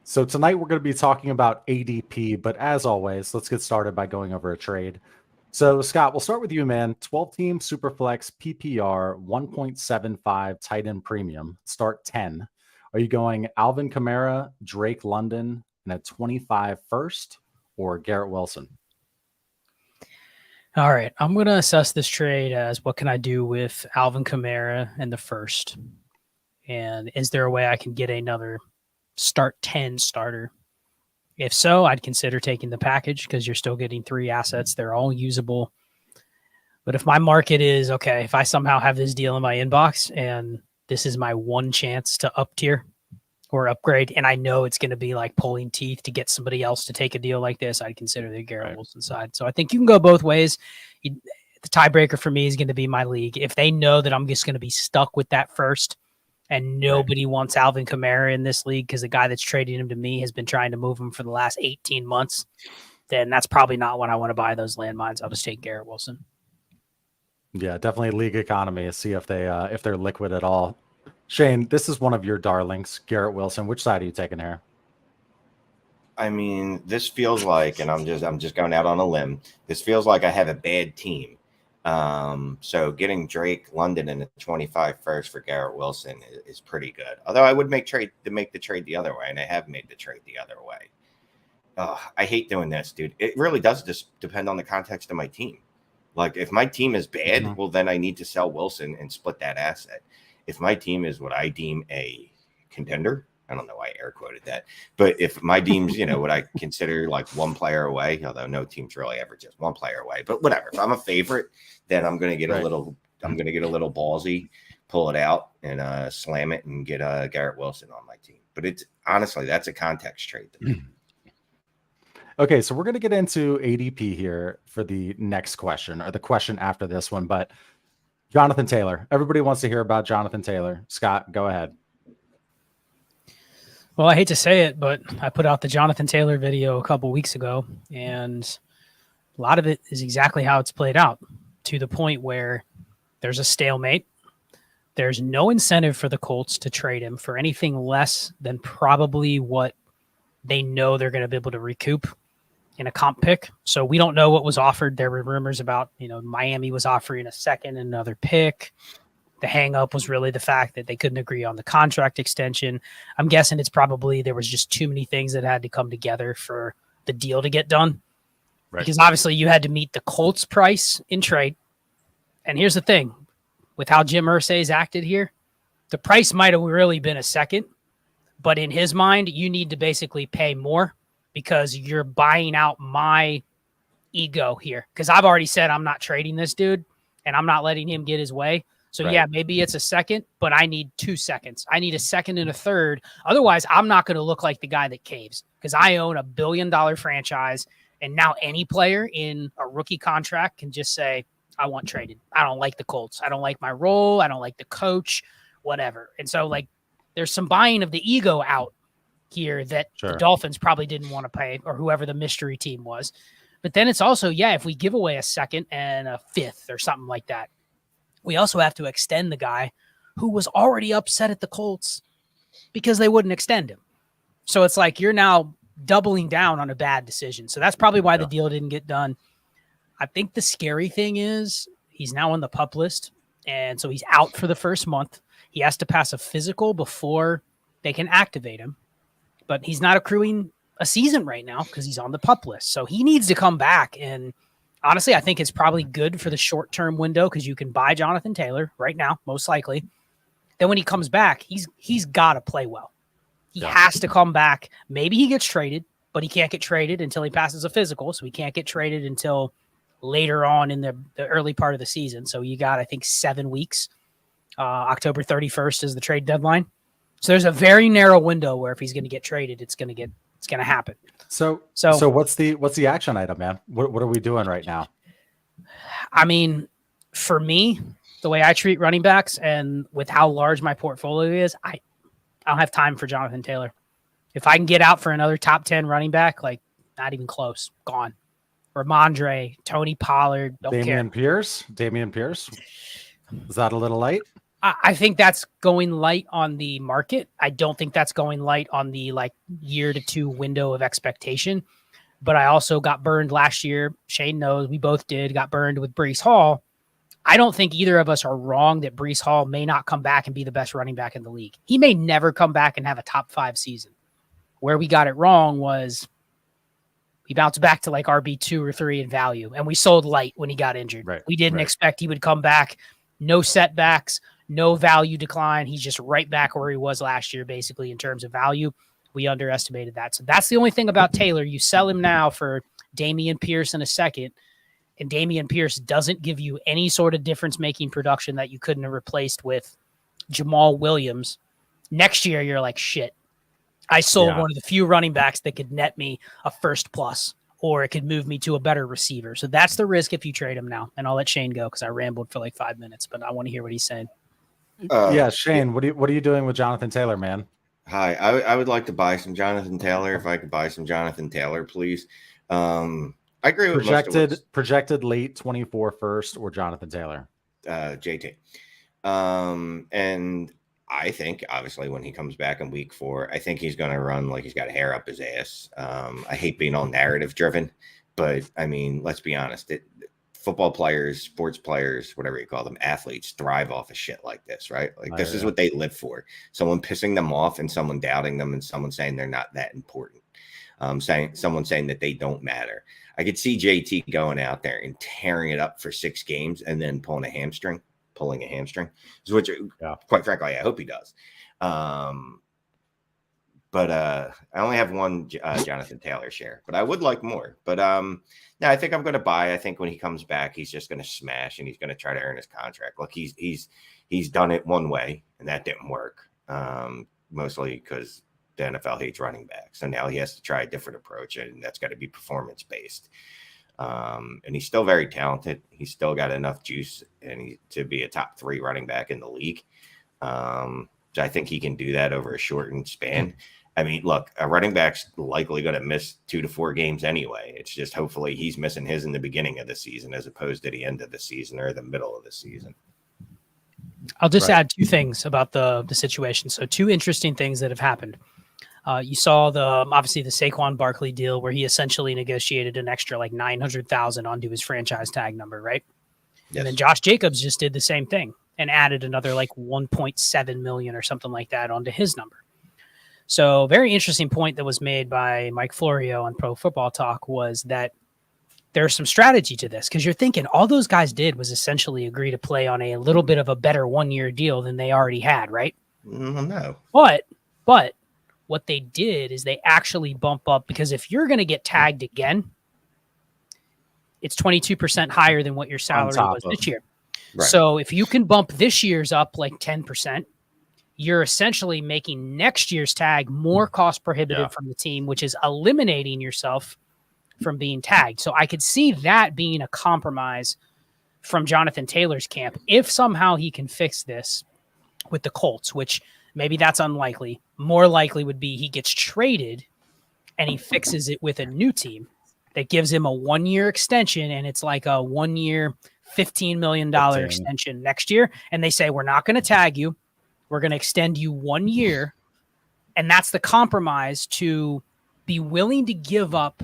So tonight we're going to be talking about ADP, but as always, let's get started by going over a trade. So Scott, we'll start with you, man. 12-team Superflex PPR 1.75 tight end premium, start 10. Are you going Alvin Kamara, Drake London, and a 25 first, or Garrett Wilson? All right, I'm going to assess this trade as what can I do with Alvin Kamara and the first? And is there a way I can get another start 10 starter? If so, I'd consider taking the package because you're still getting 3 assets. They're all usable. But if my market is, okay, if I somehow have this deal in my inbox and this is my one chance to up tier or upgrade, and I know it's going to be like pulling teeth to get somebody else to take a deal like this, I'd consider the Garrett Wilson side. So I think you can go both ways. The tiebreaker for me is going to be my league. If they know that I'm just going to be stuck with that first and nobody wants Alvin Kamara in this league because the guy that's trading him to me has been trying to move him for the last 18 months, then that's probably not when I want to buy those landmines. I'll just take Garrett Wilson. Yeah, definitely league economy. See if they're liquid at all. Shane, this is one of your darlings, Garrett Wilson. Which side are you taking here? I mean, this feels like, and I'm just going out on a limb. This feels like I have a bad team. So getting Drake London in the 25 first for Garrett Wilson is pretty good. Although I would make the trade the other way, and I have made the trade the other way. I hate doing this, dude. It really does just depend on the context of my team. Like if my team is bad, well, then I need to sell Wilson and split that asset. If my team is what I deem a contender, I don't know why I air quoted that, but if my team's, what I consider like one player away, although no team's really ever just one player away, but whatever. If I'm a favorite, then I'm going to get a little ballsy, pull it out and slam it and get Garrett Wilson on my team. But it's honestly, that's a context trade to me. Okay, so we're going to get into ADP here for the next question, or the question after this one, but Jonathan Taylor. Everybody wants to hear about Jonathan Taylor. Scott, go ahead. Well, I hate to say it, but I put out the Jonathan Taylor video a couple weeks ago, and a lot of it is exactly how it's played out, to the point where there's a stalemate. There's no incentive for the Colts to trade him for anything less than probably what they know they're going to be able to recoup in a comp pick. So we don't know what was offered. There were rumors about, Miami was offering a second and another pick. The hang up was really the fact that they couldn't agree on the contract extension. I'm guessing it's probably there was just too many things that had to come together for the deal to get done. Right. Because obviously you had to meet the Colts price in trade. And here's the thing, with how Jim Irsay's acted here, the price might have really been a second, but in his mind, you need to basically pay more because you're buying out my ego here. Because I've already said I'm not trading this dude, and I'm not letting him get his way. So, yeah, maybe it's a second, but I need 2 seconds. I need a second and a third. Otherwise, I'm not going to look like the guy that caves because I own $1 billion franchise, and now any player in a rookie contract can just say, I want traded. I don't like the Colts. I don't like my role. I don't like the coach, whatever. And so, there's some buying of the ego out here that the Dolphins probably didn't want to pay, or whoever the mystery team was. But then it's also, if we give away a second and a fifth or something like that, we also have to extend the guy who was already upset at the Colts because they wouldn't extend him. So it's like you're now doubling down on a bad decision. So that's probably why the deal didn't get done. I think the scary thing is he's now on the PUP list, and so he's out for the first month. He has to pass a physical before they can activate him, but he's not accruing a season right now because he's on the PUP list. So he needs to come back. And honestly, I think it's probably good for the short-term window because you can buy Jonathan Taylor right now, most likely. Then when he comes back, he's got to play well. He has to come back. Maybe he gets traded, but he can't get traded until he passes a physical, so he can't get traded until later on in the early part of the season. So you got, I think, 7 weeks. October 31st is the trade deadline. So there's a very narrow window where if he's going to get traded, it's going to happen. So what's the action item, man? What are we doing right now? I mean, for me, the way I treat running backs and with how large my portfolio is, I don't have time for Jonathan Taylor. If I can get out for another top 10 running back, not even close, gone. Ramondre, Tony Pollard, don't care. Damian Pierce? Is that a little light? I think that's going light on the market. I don't think that's going light on the like year to two window of expectation. But I also got burned last year. Shane knows we both did, got burned with Breece Hall. I don't think either of us are wrong that Breece Hall may not come back and be the best running back in the league. He may never come back and have a top 5 season. Where we got it wrong was he bounced back to like RB 2 or 3 in value, and we sold light when he got injured. Right, We didn't expect he would come back. No setbacks, no value decline. He's just right back where he was last year, basically, in terms of value. We underestimated that. So that's the only thing about Taylor. You sell him now for Damian Pierce in a second, and Damian Pierce doesn't give you any sort of difference-making production that you couldn't have replaced with Jamal Williams. Next year, you're like, shit. I sold one of the few running backs that could net me a first plus, or it could move me to a better receiver. So that's the risk if you trade him now. And I'll let Shane go because I rambled for like 5 minutes, but I want to hear what he's saying. Shane, what are you doing with Jonathan Taylor, man? Hi, I would like to buy some Jonathan Taylor. If I could buy some Jonathan Taylor, please. I agree with projected late 24 first or Jonathan Taylor. JT. And I think obviously when he comes back in week 4, I think he's going to run like he's got hair up his ass. I hate being all narrative driven, but I mean, let's be honest. Football players, sports players, whatever you call them, athletes thrive off of shit like this, right? Like this is what they live for. Someone pissing them off and someone doubting them and someone saying they're not that important. Someone saying that they don't matter. I could see JT going out there and tearing it up for 6 games and then pulling a hamstring, which quite frankly, I hope he does. But I only have one Jonathan Taylor share, but I would like more. But no, I think I'm going to buy. I think when he comes back, he's just going to smash and he's going to try to earn his contract. Look, he's done it one way and that didn't work, mostly because the NFL hates running backs. So now he has to try a different approach, and that's got to be performance based. And he's still very talented. He's still got enough juice to be a top 3 running back in the league. So I think he can do that over a shortened span. I mean, look, a running back's likely going to miss 2 to 4 games anyway. It's just hopefully he's missing his in the beginning of the season as opposed to the end of the season or the middle of the season. I'll just add 2 things about the situation. So 2 interesting things that have happened. You saw obviously the Saquon Barkley deal where he essentially negotiated an extra like $900,000 onto his franchise tag number, right? Yes. And then Josh Jacobs just did the same thing and added another like 1.7 million or something like that onto his number. So very interesting point that was made by Mike Florio on Pro Football Talk was that there's some strategy to this because you're thinking all those guys did was essentially agree to play on a little bit of a better 1-year deal than they already had, right? No. But what they did is they actually bump up because if you're going to get tagged again, it's 22% higher than what your salary was this year. Right. So if you can bump this year's up like 10%, you're essentially making next year's tag more cost prohibitive from the team, which is eliminating yourself from being tagged. So I could see that being a compromise from Jonathan Taylor's camp if somehow he can fix this with the Colts, which maybe that's unlikely. More likely would be he gets traded and he fixes it with a new team that gives him a 1-year extension, and it's like a 1-year, $15 million extension next year. And they say, we're not going to tag you. We're going to extend you 1 year. And that's the compromise to be willing to give up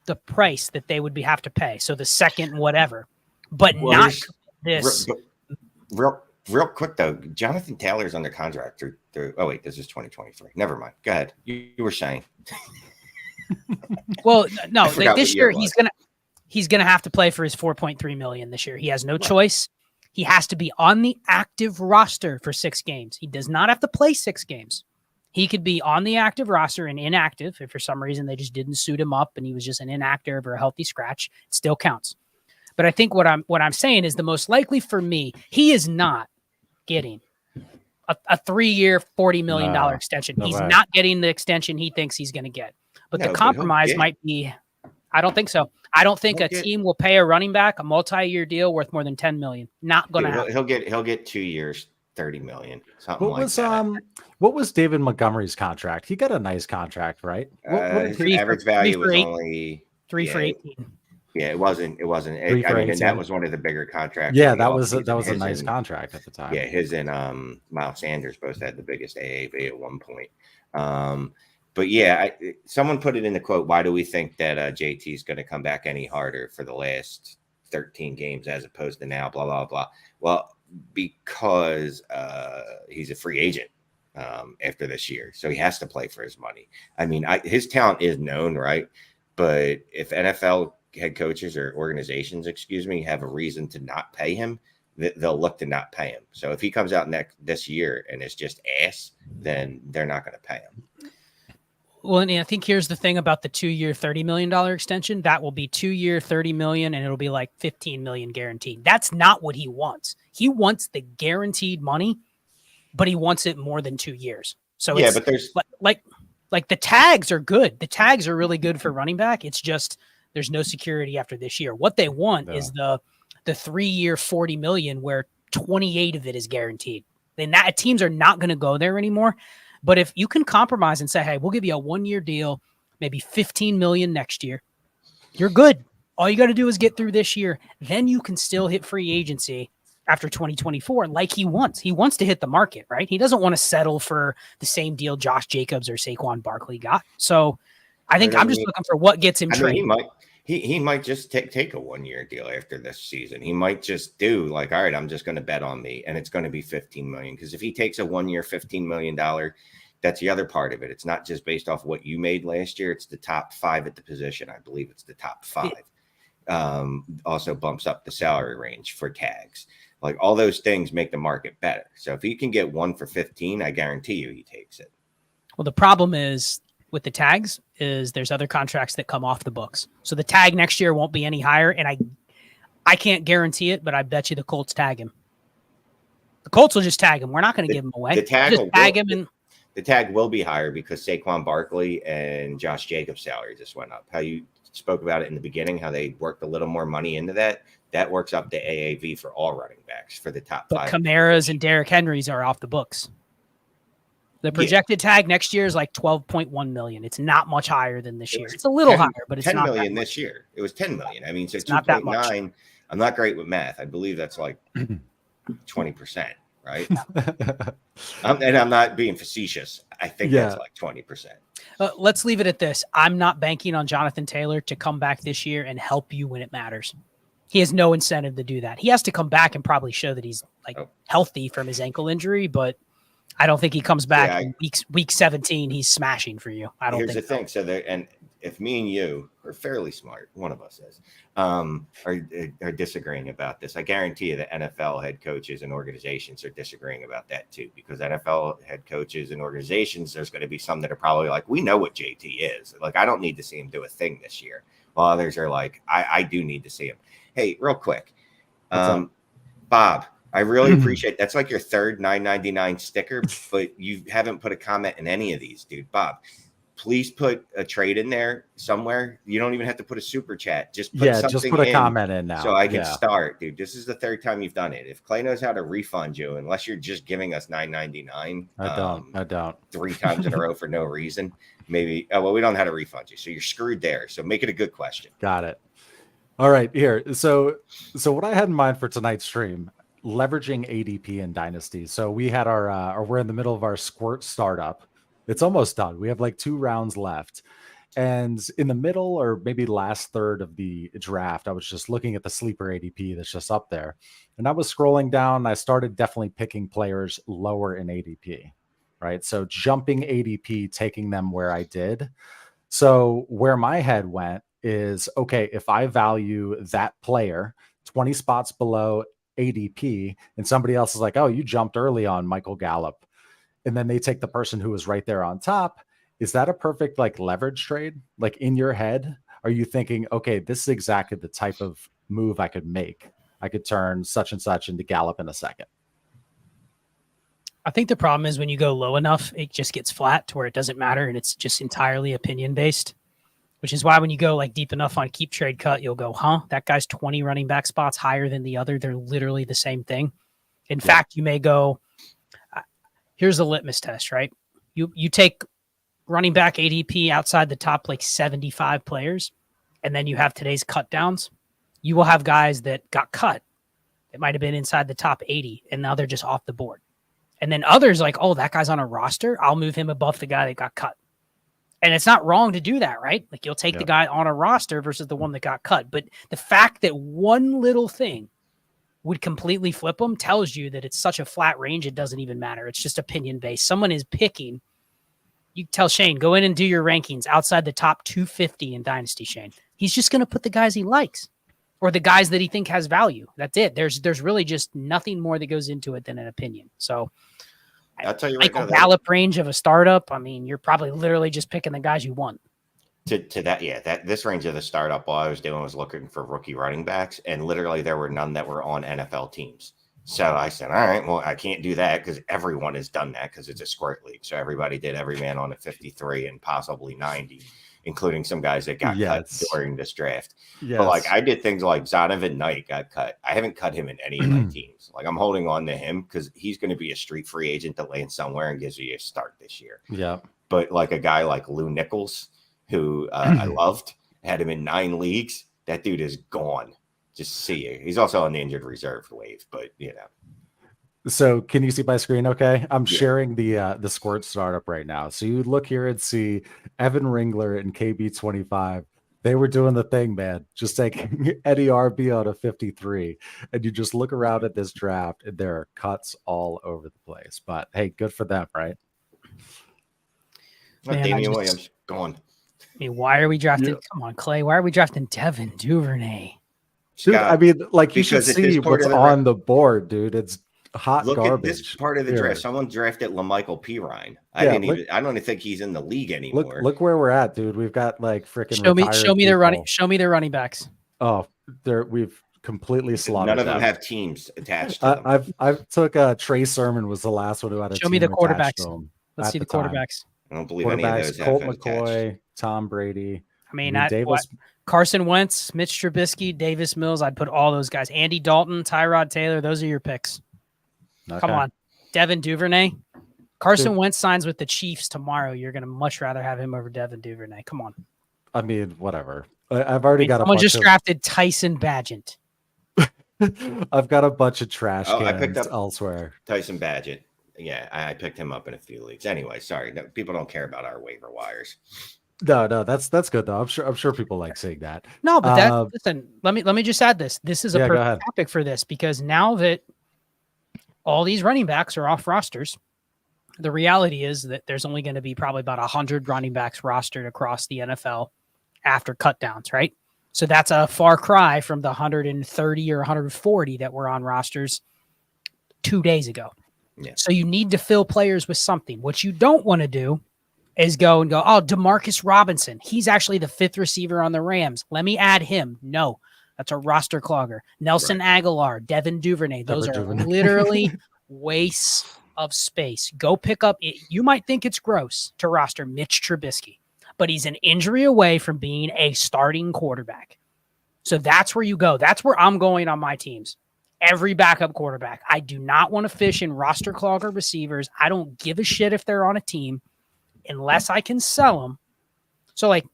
the price that they would have to pay. So the second whatever, but not this. Real quick, though, Jonathan Taylor's under contract through oh, wait, this is 2023. Never mind. Go ahead. You were saying. Well, no, like this year he's gonna have to play for his 4.3 million this year. He has no choice. He has to be on the active roster for 6 games. He does not have to play 6 games. He could be on the active roster and inactive if for some reason they just didn't suit him up and he was just an inactive or a healthy scratch. It still counts. But I think what I'm saying is the most likely for me, he is not getting a 3-year, $40 million extension. He's not getting the extension he thinks he's going to get. But the compromise might be, I don't think so. I don't think a team will pay a running back a multi-year deal worth more than $10 million. Not going to happen. He'll get 2 years, $30 million. Something what was David Montgomery's contract? He got a nice contract, right? His average value was only 3 for 18. Yeah, it wasn't. Three I for mean, and that 18. was one of the bigger contracts. Yeah, in the that was offseason. a His nice and contract at the time. yeah, his and Miles Sanders both had the biggest AAV at one point. But yeah, someone put it in the quote. Why do we think that JT is going to come back any harder for the last 13 games as opposed to now? Blah blah blah. Well, because he's a free agent after this year, so he has to play for his money. I mean, his talent is known, right? But if NFL head coaches or organizations, excuse me, have a reason to not pay him, they'll look to not pay him. So if he comes out this year and it's just ass, then they're not going to pay him. Well, and I think here's the thing about the 2-year, $30 million extension. That will be 2-year, $30 million, and it'll be like $15 million guaranteed. That's not what he wants. He wants the guaranteed money, but he wants it more than 2 years. So yeah, it's but there's like the tags are good. The tags are really good for running back. It's just there's no security after this year. What they want is the 3-year, $40 million, where 28 of it is guaranteed. Then that teams are not going to go there anymore. But if you can compromise and say, hey, we'll give you a 1-year deal, maybe $15 million next year, you're good. All you got to do is get through this year. Then you can still hit free agency after 2024 like he wants. He wants to hit the market, right? He doesn't want to settle for the same deal Josh Jacobs or Saquon Barkley got. So I think I'm just looking for what gets him traded. He might just take a 1-year deal after this season. He might just do like, all right, I'm just going to bet on me, and it's going to be $15 million. Because if he takes a 1-year, $15 million, that's the other part of it. It's not just based off what you made last year. It's the top 5 at the position. I believe it's the top 5. Also bumps up the salary range for tags. Like all those things make the market better. So if he can get 1 for 15, I guarantee you he takes it. Well, the problem is with the tags is there's other contracts that come off the books. So the tag next year won't be any higher. And I can't guarantee it, but I bet you the Colts tag him. The Colts will just tag him. We're not going to give him away. The tag just tag him. And the tag will be higher because Saquon Barkley and Josh Jacobs' salary just went up. How you spoke about it in the beginning, how they worked a little more money into that. That works up to AAV for all running backs for the top 5. But Kamara's and Derrick Henry's are off the books. The projected tag next year is like 12.1 million. It's not much higher than this year. It's a little higher, but it's 10 not million this year. It was 10 million. I mean, so 2.9. I'm not great with math. I believe that's like 20%, right? And I'm not being facetious. I think that's like 20%. Let's leave it at this. I'm not banking on Jonathan Taylor to come back this year and help you when it matters. He has no incentive to do that. He has to come back and probably show that he's healthy from his ankle injury, but I don't think he comes back in week 17. He's smashing for you. I don't think Here's the thing. So and if me and you are fairly smart, one of us is, are disagreeing about this, I guarantee you that NFL head coaches and organizations are disagreeing about that too, because NFL head coaches and organizations, there's going to be some that are probably like, we know what JT is. Like, I don't need to see him do a thing this year. While others are like, I do need to see him. Hey, real quick. Bob, I really appreciate that's like your third $9.99 sticker, but you haven't put a comment in any of these, dude. Bob, please put a trade in there somewhere. You don't even have to put a super chat. Just put something just put a comment in now. So I can start, dude. This is the third time you've done it. If Clay knows how to refund you, unless you're just giving us $9.99. I don't. 3 times in a row for no reason. Maybe, we don't know how to refund you. So you're screwed there. So make it a good question. Got it. All right, here. So what I had in mind for tonight's stream, leveraging ADP and Dynasty. So we had we're in the middle of our Squirt startup. It's almost done. We have like 2 rounds left. And in the middle or maybe last third of the draft, I was just looking at the sleeper ADP that's just up there. And I was scrolling down. I started definitely picking players lower in ADP, right? So jumping ADP, taking them where I did. So where my head went is, okay, if I value that player 20 spots below ADP and somebody else is like, oh, you jumped early on Michael Gallup, and then they take the person who was right there on top, is that a perfect like leverage trade? Like in your head, are you thinking, okay, this is exactly the type of move I could make? I could turn such and such into Gallup in a second. I think the problem is when you go low enough, it just gets flat to where it doesn't matter, and it's just entirely opinion based. Which is why when you go like deep enough on keep trade cut, you'll go, that guy's 20 running back spots higher than the other. They're literally the same thing. In fact, you may go, here's a litmus test, right? You take running back ADP outside the top like 75 players, and then you have today's cut downs, you will have guys that got cut. It might have been inside the top 80, and now they're just off the board. And then others like, oh, that guy's on a roster. I'll move him above the guy that got cut. And it's not wrong to do that, right? Like you'll take the guy on a roster versus the one that got cut. But the fact that one little thing would completely flip them tells you that it's such a flat range, it doesn't even matter. It's just opinion based. Someone is picking. You tell Shane, go in and do your rankings outside the top 250 in Dynasty, Shane. He's just going to put the guys he likes or the guys that he think has value. That's it. There's really just nothing more that goes into it than an opinion. So I'll tell you right now, Gallup range of a startup. I mean, you're probably literally just picking the guys you want. To that, that this range of the startup, all I was doing was looking for rookie running backs, and literally there were none that were on NFL teams. So I said, all right, well, I can't do that because everyone has done that because it's a squirt league. So everybody did every man on a 53 and possibly 90, including some guys that got cut during this draft. But like I did things like Zonovan Knight got cut. I haven't cut him in any of my teams. Like I'm holding on to him because he's going to be a street free agent that lands somewhere and gives you a start this year. Yeah. But like a guy like Lou Nichols, who I loved, had him in 9 leagues. That dude is gone. Just see you. He's also on the injured reserve wave, but you know. So can you see my screen okay? I'm sharing the Squirt startup right now. So you look here and see Evan Ringler and KB25. They were doing the thing, man. Just taking Eddie RB out of 53. And you just look around at this draft and there are cuts all over the place. But hey, good for them, right? Damian Williams, gone. I mean, why are we drafting? Come on, Clay. Why are we drafting Devin Duvernay? Dude, I mean, like you should see what's on the board, dude. It's hot garbage. At this part of the draft. Someone drafted LaMichael Pirine. I don't even think he's in the league anymore. Look where we're at, dude. We've got like freaking show me their running backs. Oh, we've completely slaughtered. None of them have teams attached to them. I've took Trey Sermon was the last one who had a show me the quarterbacks. Let's see the quarterbacks. I don't believe any of those have Colt McCoy, Tom Brady. I mean Davis. Carson Wentz, Mitch Trubisky, Davis Mills. I'd put all those guys. Andy Dalton, Tyrod Taylor. Those are your picks. Okay. Come on. Devin Duvernay. Carson Wentz signs with the Chiefs tomorrow. You're going to much rather have him over Devin Duvernay. Come on. I mean, whatever. I've already got someone just drafted Tyson Bagent. I've got a bunch of trash cans I picked up elsewhere. Tyson Bagent. Yeah, I picked him up in a few leagues. Anyway, sorry. No, people don't care about our waiver wires. No, that's good though. I'm sure people like seeing that. No, but listen, let me just add this. This is a perfect topic for this because now that all these running backs are off rosters, the reality is that there's only going to be probably about 100 running backs rostered across the NFL after cut downs, right? So that's a far cry from the 130 or 140 that were on rosters 2 days ago. Yeah. So you need to fill players with something. What you don't want to do is go, oh, Demarcus Robinson. He's actually the 5th receiver on the Rams. Let me add him. No, that's a roster clogger. Nelson Aguilar, Devin Duvernay. Those are literally wastes of space. Go pick up. You might think it's gross to roster Mitch Trubisky, but he's an injury away from being a starting quarterback. So that's where you go. That's where I'm going on my teams. Every backup quarterback. I do not want to fish in roster clogger receivers. I don't give a shit if they're on a team unless I can sell them. So like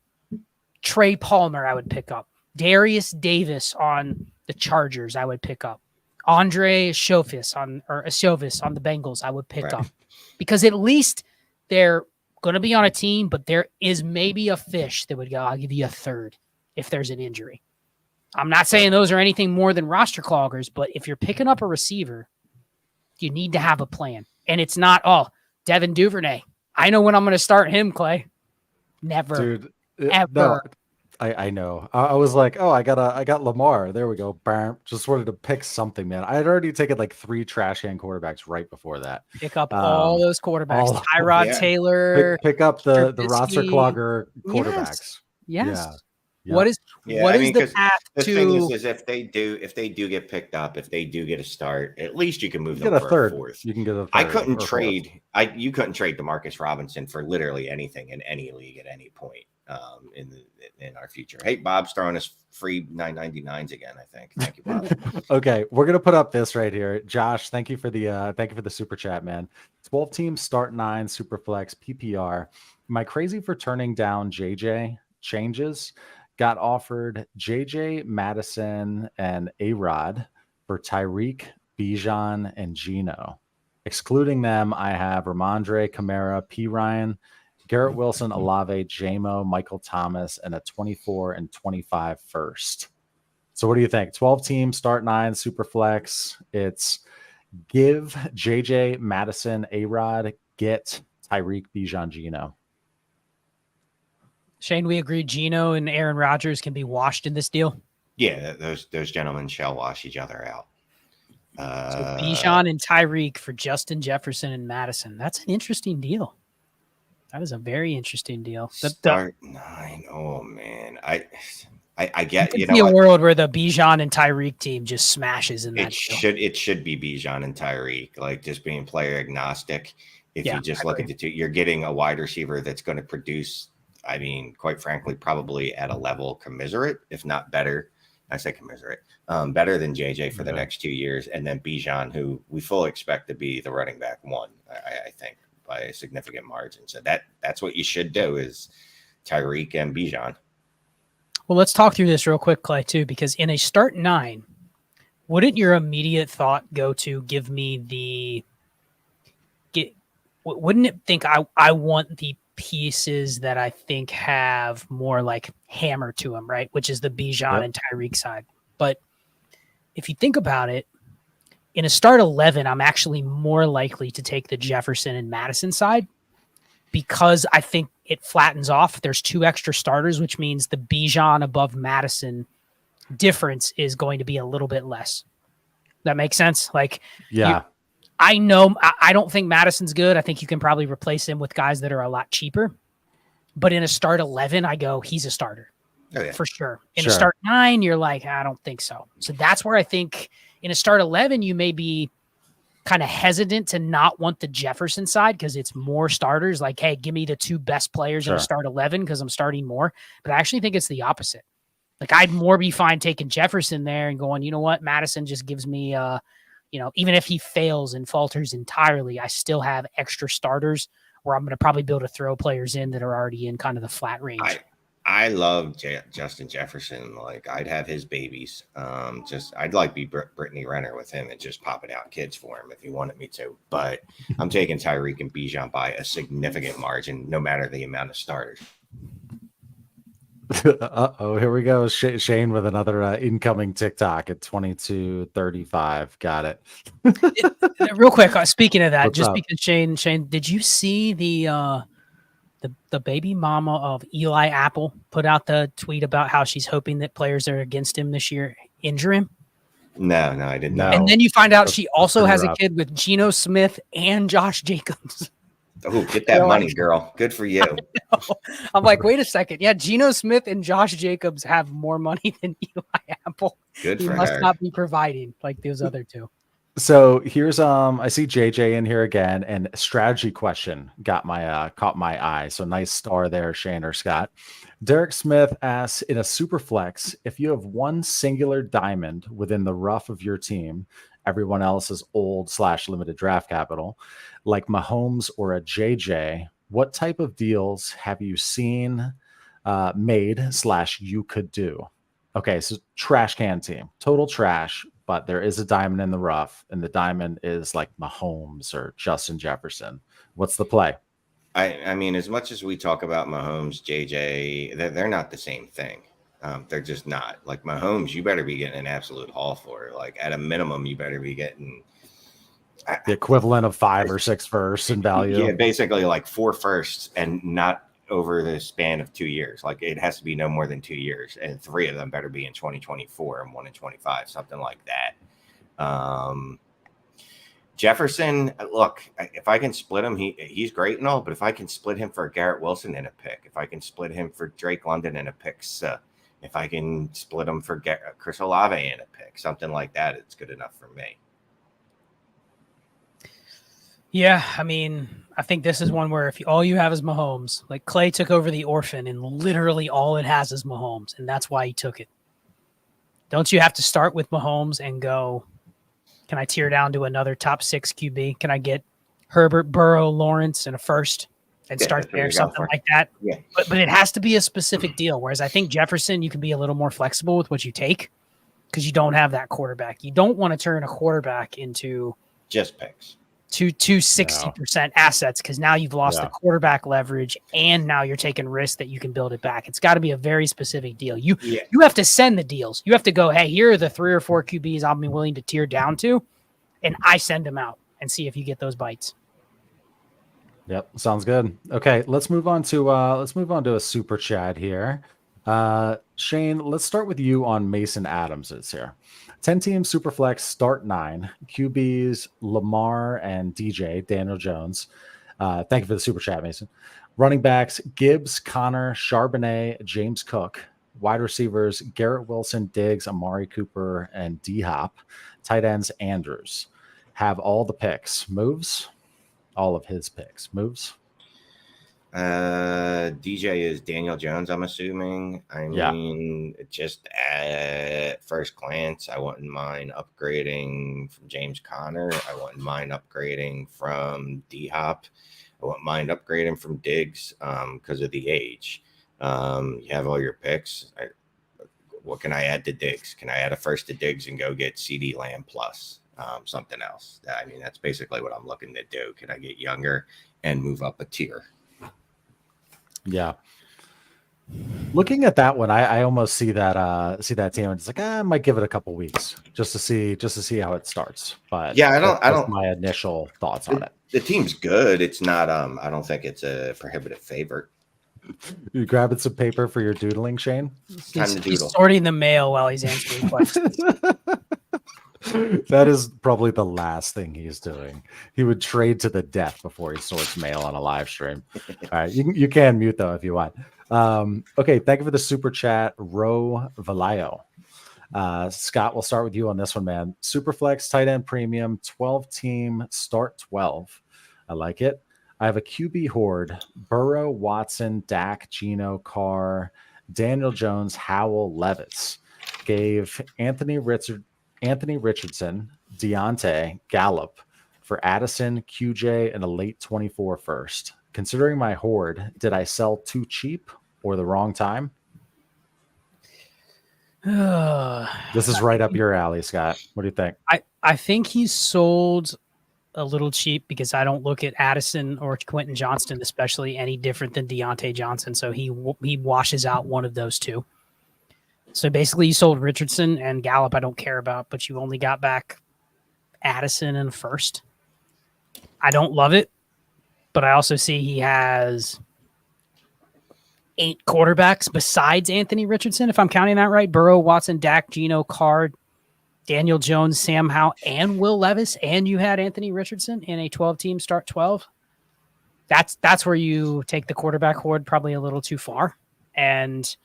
Trey Palmer, I would pick up. Darius Davis on the Chargers, I would pick up. Andre Siovis on the Bengals, I would pick up. Because at least they're going to be on a team, but there is maybe a fish that would go, I'll give you a third if there's an injury. I'm not saying those are anything more than roster cloggers, but if you're picking up a receiver, you need to have a plan. And it's not, Devin Duvernay. I know when I'm going to start him, Clay. Never. Dude, ever. No, I know. I was like, I got Lamar. There we go. Bam. Just wanted to pick something, man. I had already taken like 3 trash can quarterbacks right before that. Pick up all those quarterbacks. Tyrod Taylor. Pick up the roster clogger quarterbacks. Yes. Yeah. What is the path the to? Thing is if they do get picked up, if they do get a start, at least you can move them for a fourth. You can get a third. I couldn't trade. You couldn't trade Demarcus Robinson for literally anything in any league at any point in our future. Hey, Bob's throwing us free 999s again. I think. Thank you, Bob. Okay, we're gonna put up this right here. Josh, thank you for the super chat, man. 12 teams start 9 super flex PPR. Am I crazy for turning down JJ changes? got offered JJ Madison and A-Rod for Tyreek, Bijan, and Geno. Excluding them, I have Ramondre, Kamara, P. Ryan, Garrett Wilson, Olave, JMO, Michael Thomas, and a 24 and 25 first. So what do you think? 12 teams, start 9, super flex. It's give JJ Madison, A-Rod, get Tyreek, Bijan, Geno. Shane, we agree Geno and Aaron Rodgers can be washed in this deal. Yeah, those gentlemen shall wash each other out. So Bijan and Tyreek for Justin Jefferson and Madison. That's an interesting deal. That is a very interesting deal. Start 9. Oh man, I get you know, a world where the Bijan and Tyreek team just smashes in that. It should be Bijan and Tyreek, like just being player agnostic. If you just look at the two, you're getting a wide receiver that's going to produce. I mean, quite frankly, probably at a level commensurate, if not better. I say commensurate, better than JJ for the next 2 years, and then Bijan, who we fully expect to be the running back 1, I think, by a significant margin. So that's what you should do is Tyreek and Bijan. Well, let's talk through this real quick, Clay, too, because in a start 9, wouldn't your immediate thought go to give me wouldn't it think I want the pieces that I think have more like hammer to them, right? Which is the Bijan and Tyreek side. But if you think about it, in a start 11, I'm actually more likely to take the Jefferson and Madison side because I think it flattens off. There's 2 extra starters, which means the Bijan above Madison difference is going to be a little bit less. That makes sense? Like, yeah. I know I don't think Madison's good. I think you can probably replace him with guys that are a lot cheaper. But in a start 11, I go, he's a starter for sure. In a start 9, you're like, I don't think so. So that's where I think in a start 11, you may be kind of hesitant to not want the Jefferson side because it's more starters. Like, hey, give me the 2 best players in a start 11 because I'm starting more. But I actually think it's the opposite. Like, I'd more be fine taking Jefferson there and going, you know what, Madison just gives me even if he fails and falters entirely, I still have extra starters where I'm going to probably be able to throw players in that are already in kind of the flat range. I love Justin Jefferson. Like, I'd have his babies. I'd like be Brittany Renner with him and just popping out kids for him if he wanted me to. But I'm taking Tyreek and Bijan by a significant margin, no matter the amount of starters. Here we go. Shane with another incoming TikTok at 22:35. Got it. Real quick, speaking of that, because Shane, did you see the baby mama of Eli Apple put out the tweet about how she's hoping that players that are against him this year injure him? No, I didn't know. And then you find out she also has a kid with Geno Smith and Josh Jacobs. Oh, get that money, girl. Good for you. I'm like, wait a second. Yeah, Geno Smith and Josh Jacobs have more money than Eli Apple. Good for her. He must not be providing like those other 2. So here's I see JJ in here again, and strategy question caught my eye. So nice star there, Shane or Scott. Derek Smith asks, in a super flex, if you have one singular diamond within the rough of your team, everyone else is old/limited draft capital, like Mahomes or a JJ, what type of deals have you seen made/you could do? Okay, so trash can team, total trash, but there is a diamond in the rough, and the diamond is like Mahomes or Justin Jefferson. What's the play? I mean, as much as we talk about Mahomes, JJ, they're not the same thing. They're just not. Like Mahomes, you better be getting an absolute haul for it. Like at a minimum, you better be getting the equivalent of 5 or 6 firsts in value. Yeah, basically like 4 firsts and not over the span of 2 years. Like it has to be no more than 2 years, and 3 of them better be in 2024 and 1 in 25, something like that. Jefferson, look, if I can split him, he's great and all, but if I can split him for Garrett Wilson in a pick, if I can split him for Drake London in a pick, if I can split him for Chris Olave in a pick, something like that, it's good enough for me. Yeah, I mean, I think this is one where if all you have is Mahomes, like Clay took over the orphan and literally all it has is Mahomes, and that's why he took it. Don't you have to start with Mahomes and go, can I tear down to another top 6 QB? Can I get Herbert, Burrow, Lawrence, and a first? and Yeah, start that's what there, you're going something for. like that. Yeah. But it has to be a specific deal. Whereas I think Jefferson, you can be a little more flexible with what you take because you don't have that quarterback. You don't want to turn a quarterback into Just picks. two 60% assets because now you've lost the quarterback leverage and now you're taking risks that you can build it back. It's got to be a very specific deal. You have to send the deals. You have to go, hey, here are the 3 or 4 QBs I'll be willing to tier down to, and I send them out and see if you get those bites. Yep, sounds good. Okay, let's move on to a super chat here. Shane, let's start with you on Mason Adams's here. 10-team Superflex start 9 QBs Lamar and DJ Daniel Jones. Thank you for the super chat, Mason. Running backs Gibbs, Connor, Charbonnet, James Cook. Wide receivers Garrett Wilson, Diggs, Amari Cooper, and D Hop. Tight ends Andrews. Have all the picks. Moves. All of his picks. Moves. DJ is Daniel Jones, I'm assuming. I mean, just at first glance, I wouldn't mind upgrading from James Conner. I wouldn't mind upgrading from D Hop. I wouldn't mind upgrading from Diggs because of the age. You have all your picks. What can I add to Diggs? Can I add a first to Diggs and go get CD Lamb plus something else? I mean, that's basically what I'm looking to do. Can I get younger and move up a tier? Yeah. Looking at that one, I almost see that team and it's like I might give it a couple weeks just to see how it starts. But yeah, I don't my initial thoughts on it. The team's good. It's not I don't think it's a prohibitive favorite. You grabbing some paper for your doodling, Shane? He's sorting the mail while he's answering questions. That is probably the last thing he's doing. He would trade to the death before he sorts mail on a live stream. All right, you can mute though if you want. Okay, thank you for the super chat, Ro Valayo. Scott, we'll start with you on this one, man. Superflex tight end premium 12-team start 12. I like it. I have a QB horde: Burrow, Watson, Dak, Geno, Carr, Daniel Jones, Howell, Levis. Gave Anthony Richardson, Deontay, Gallup for Addison, QJ, and a late 24 first. Considering my horde, did I sell too cheap or the wrong time? This is right up your alley, Scott. What do you think? I think he sold a little cheap because I don't look at Addison or Quentin Johnston especially any different than Deontay Johnson. So he washes out one of those two. So basically you sold Richardson and Gallup I don't care about, but you only got back Addison in first. I don't love it, but I also see he has 8 quarterbacks besides Anthony Richardson, if I'm counting that right. Burrow, Watson, Dak, Geno, Carr, Daniel Jones, Sam Howell, and Will Levis, and you had Anthony Richardson in a 12-team start 12. That's where you take the quarterback horde probably a little too far. And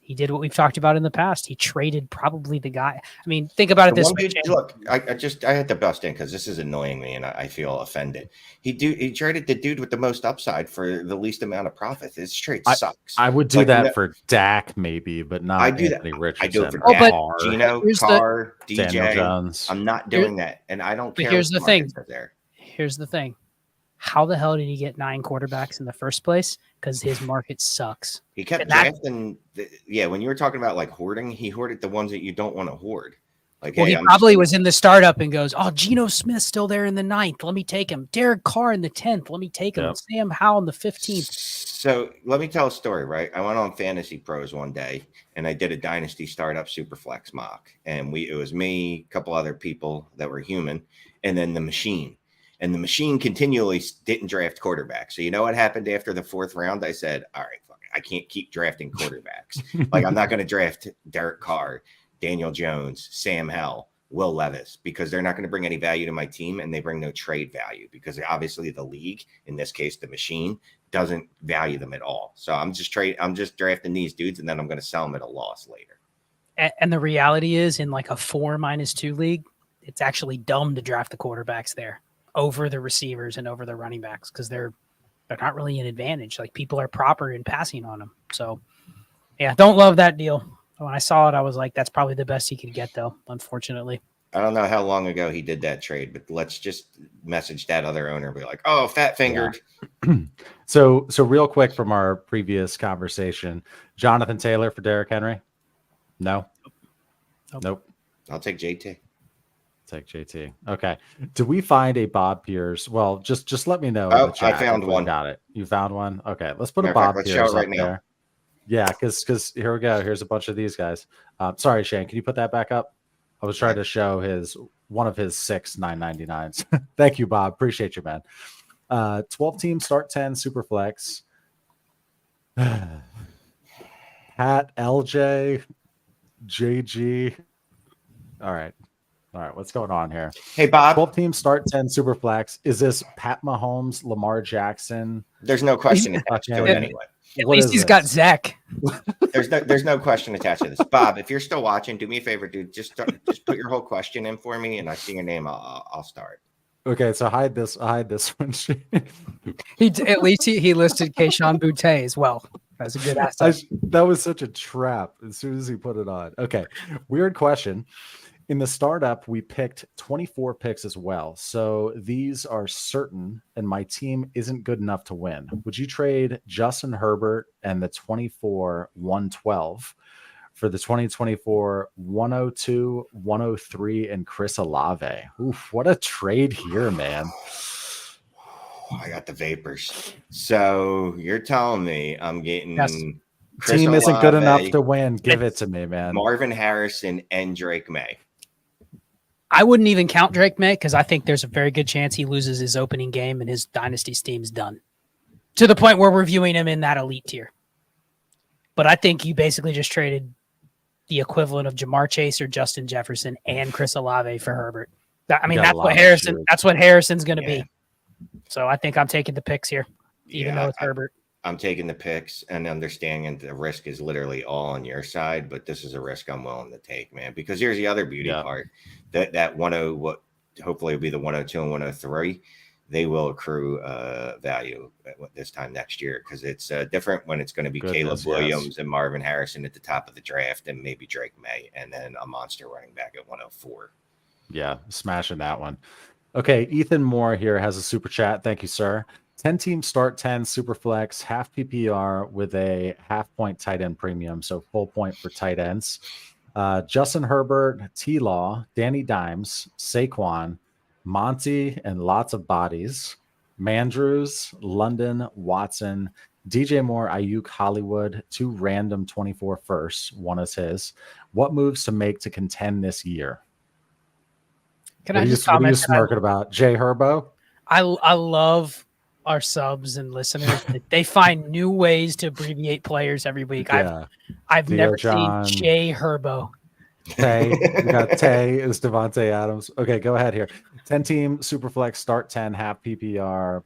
he did what we've talked about in the past. He traded probably the guy. I mean, think about it this way. Look, I had to bust in because this is annoying me and I feel offended. He traded the dude with the most upside for the least amount of profit. This trade sucks. I would do that for Dak maybe, but not Anthony Richardson. I do it for Dak, Geno, Carr, DJ. Daniel Jones. I'm not doing that, and I don't care. Here's the thing. Here's the thing. How the hell did he get 9 quarterbacks in the first place? Because his market sucks. He kept drafting. When you were talking about like hoarding, he hoarded the ones that you don't want to hoard. Like, well, he probably was in the startup and goes, "Oh, Geno Smith's still there in the 9th. Let me take him. Derek Carr in the 10th. Let me take him. Yep. Sam Howell in the 15th." So let me tell a story. Right, I went on Fantasy Pros one day and I did a Dynasty Startup Superflex mock, and it was me, a couple other people that were human, and then the machine. And the machine continually didn't draft quarterbacks. So you know what happened after the 4th round? I said, all right, fuck it. I can't keep drafting quarterbacks. Like, I'm not going to draft Derek Carr, Daniel Jones, Sam Howell, Will Levis, because they're not going to bring any value to my team, and they bring no trade value because obviously the league, in this case the machine, doesn't value them at all. So I'm just drafting these dudes, and then I'm going to sell them at a loss later. And the reality is, in like a 4-2 league, it's actually dumb to draft the quarterbacks there over the receivers and over the running backs because they're not really an advantage. Like, people are proper in passing on them. So, yeah, don't love that deal. When I saw it, I was like, that's probably the best he could get, though, unfortunately. I don't know how long ago he did that trade, but let's just message that other owner and be like, "Oh, fat fingered." Yeah. So real quick from our previous conversation, Jonathan Taylor for Derrick Henry? No. Nope. I'll take JT. Take JT. Okay. Do we find a Bob Pierce? Well, just let me know in Oh, the chat. I found if we've one. Got it. You found one? Okay. Let's put Matter a of fact, Bob let's show Pierce it right up now. there. Yeah, because here we go. Here's a bunch of these guys. Sorry, Shane. Can you put that back up? I was trying to show one of his 6 999s. Thank you, Bob. Appreciate you, man. 12 team start 10 super flex. Pat, LJ, JG. All right. What's going on here? Hey, Bob. 12 team start 10 super flex. Is this Pat Mahomes, Lamar Jackson? There's no question attached to it anyway. At least he's got Zach. There's no question attached to this. Bob, if you're still watching, do me a favor, dude. Just put your whole question in for me, and I see your name. I'll start. Okay, so hide this one. At least he listed Keyshawn Boutte as well. That's a good asset. That was such a trap as soon as he put it on. Okay, weird question. In the startup, we picked 24 picks as well. So these are certain, and my team isn't good enough to win. Would you trade Justin Herbert and the 24 112 for the 2024 102, 103, and Chris Olave? Oof, what a trade here, man. I got the vapors. So you're telling me I'm getting Chris team Olave, isn't good enough to win. Give it to me, man. Marvin Harrison and Drake May. I wouldn't even count Drake May because I think there's a very good chance he loses his opening game and his dynasty steam's done. To the point where we're viewing him in that elite tier. But I think you basically just traded the equivalent of Jamar Chase or Justin Jefferson and Chris Olave for Herbert. That's what Harrison's going to be. So I think I'm taking the picks here, even though it's Herbert. I'm taking the picks and understanding the risk is literally all on your side, but this is a risk I'm willing to take, man. Because here's the other beauty part: that 10, what hopefully will be the 102 and 103, they will accrue value at this time next year because it's different when it's going to be Caleb Williams and Marvin Harrison at the top of the draft, and maybe Drake May, and then a monster running back at 104. Yeah, smashing that one. Okay, Ethan Moore here has a super chat. Thank you, sir. 10 team start 10 super flex, half PPR with a half point tight end premium. So full point for tight ends. Justin Herbert, T-Law, Danny Dimes, Saquon, Monty, and lots of bodies. Mandrews, London, Watson, DJ Moore, Ayuk, Hollywood, 2 random 24 firsts. One is his. What moves to make to contend this year? Can I just comment? What are you smirking about? Jay Herbo? I love our subs and listeners. They find new ways to abbreviate players every week. Yeah. I've never seen Jay Herbo. Tay. We got Tay is Devontae Adams. Okay, go ahead here. 10 team Superflex start 10 half PPR,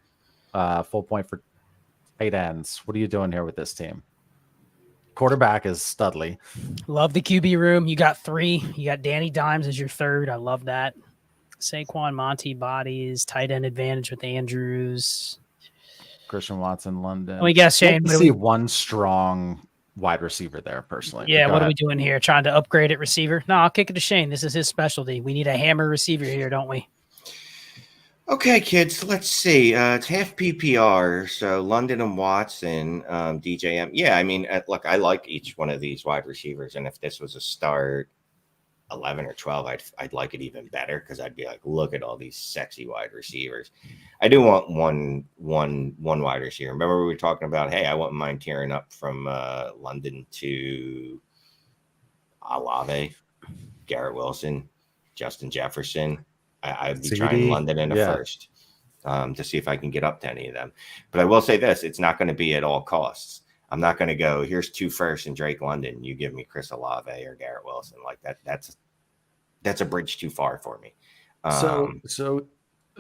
full point for tight ends. What are you doing here with this team? Quarterback is Studley. Love the QB room. You got 3. You got Danny Dimes as your 3rd. I love that. Saquon, Monty, bodies, tight end advantage with Andrews. Christian Watson, London. We guess Shane. I see one strong wide receiver there, personally. Yeah, what are we doing here? Trying to upgrade at receiver? No, I'll kick it to Shane. This is his specialty. We need a hammer receiver here, don't we? Okay, kids, let's see. It's half PPR, so London and Watson, DJM. Yeah, I mean, look, I like each one of these wide receivers, and if this was a start 11 or 12, I'd like it even better because I'd be like, look at all these sexy wide receivers. I do want one wide receiver. Remember we were talking about, hey, I wouldn't mind tearing up from London to Olave, Garrett Wilson, Justin Jefferson. I'd be trying London in the first to see if I can get up to any of them. But I will say this, it's not going to be at all costs. I'm not going to go, here's 2 firsts and Drake London. You give me Chris Olave or Garrett Wilson. Like that's a bridge too far for me. So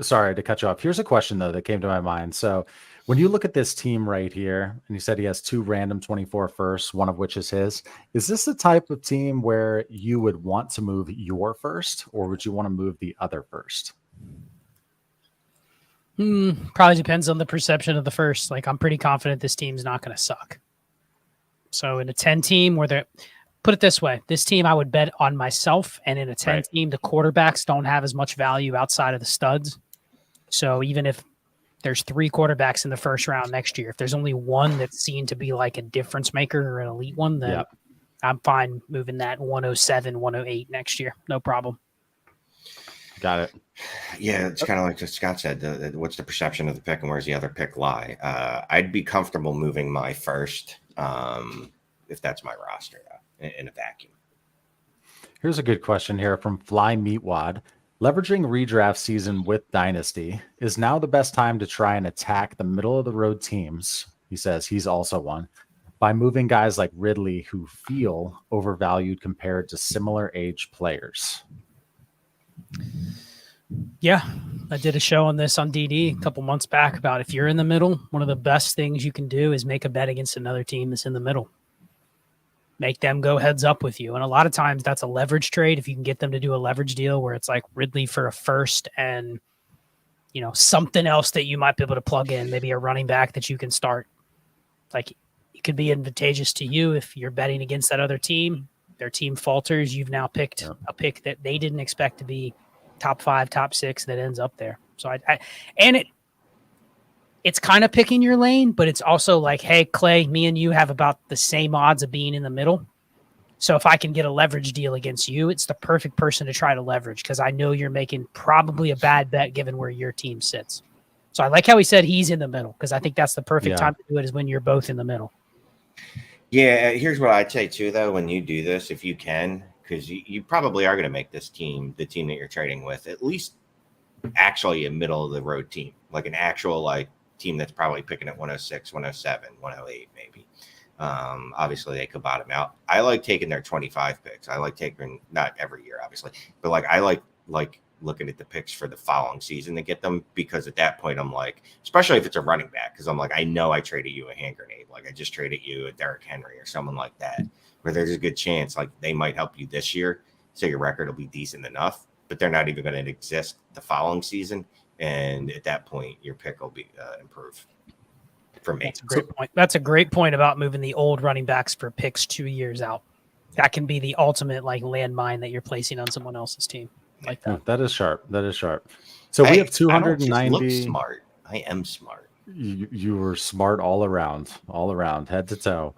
sorry to cut you off. Here's a question, though, that came to my mind. So when you look at this team right here, and you said he has 2 random 24 firsts, one of which is his, is this the type of team where you would want to move your first, or would you want to move the other first? Probably depends on the perception of the first. Like, I'm pretty confident this team's not going to suck. So in a 10 team where put it this way. This team I would bet on myself, and in a 10 Right. team, the quarterbacks don't have as much value outside of the studs. So even if there's 3 quarterbacks in the first round next year, if there's only one that's seen to be like a difference maker or an elite one, then I'm fine moving that 107, 108 next year. No problem. Got it. Yeah, it's kind of like what Scott said. What's the perception of the pick and where's the other pick lie? I'd be comfortable moving my first if that's my roster in a vacuum. Here's a good question here from Fly Meatwad. Leveraging redraft season with Dynasty is now the best time to try and attack the middle of the road teams. He says he's also one by moving guys like Ridley who feel overvalued compared to similar age players. Yeah, I did a show on this on DD a couple months back about if you're in the middle, one of the best things you can do is make a bet against another team that's in the middle. Make them go heads up with you. And a lot of times that's a leverage trade. If you can get them to do a leverage deal where it's like Ridley for a first and, you know, something else that you might be able to plug in, maybe a running back that you can start. Like it could be advantageous to you if you're betting against that other team. Their team falters. You've now picked a pick that they didn't expect to be top 5, top 6 that ends up there. So it's kind of picking your lane, but it's also like, hey, Clay, me and you have about the same odds of being in the middle. So if I can get a leverage deal against you, it's the perfect person to try to leverage because I know you're making probably a bad bet given where your team sits. So I like how he said he's in the middle because I think that's the perfect time to do it is when you're both in the middle. Yeah, here's what I'd say too, though, when you do this, if you can, because you probably are going to make this team, the team that you're trading with, at least actually a middle of the road team, like an actual like team that's probably picking at 106, 107, 108 maybe. Obviously they could bottom out. I like taking their 25 picks. I like taking, not every year obviously, but like I like looking at the picks for the following season to get them, because at that point I'm like, especially if it's a running back, because I'm like, I know I traded you a hand grenade, like I just traded you a Derrick Henry or someone like that, where there's a good chance like they might help you this year, so your record will be decent enough, but they're not even going to exist the following season. And at that point, your pick will be improved for me. That's a great point. That's a great point about moving the old running backs for picks 2 years out. That can be the ultimate like landmine that you're placing on someone else's team. Like that. That is sharp. That is sharp. So we have 290. I don't just look smart. I am smart. You were smart all around, head to toe.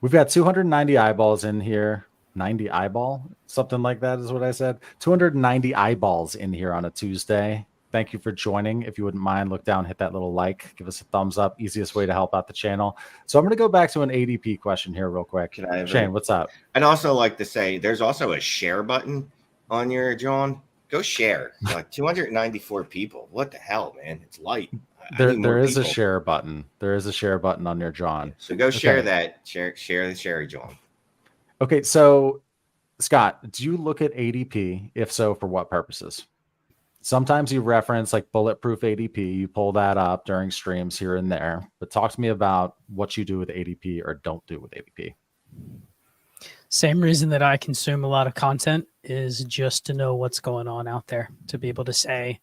We've got 290 eyeballs in here. 90 eyeball, something like that is what I said. 290 eyeballs in here on a Tuesday. Thank you for joining. If you wouldn't mind, look down, hit that little like, give us a thumbs up. Easiest way to help out the channel. So I'm going to go back to an ADP question here real quick. Shane, what's up? I'd also like to say there's also a share button on your John. Go share. Like 294 people. What the hell, man? It's light. There is a share button. There is a share button on your John. So go share that. Share the Sherry John. Okay, so Scott, do you look at ADP? If so, for what purposes? Sometimes you reference like bulletproof ADP. You pull that up during streams here and there. But talk to me about what you do with ADP or don't do with ADP. Same reason that I consume a lot of content is just to know what's going on out there, to be able to say,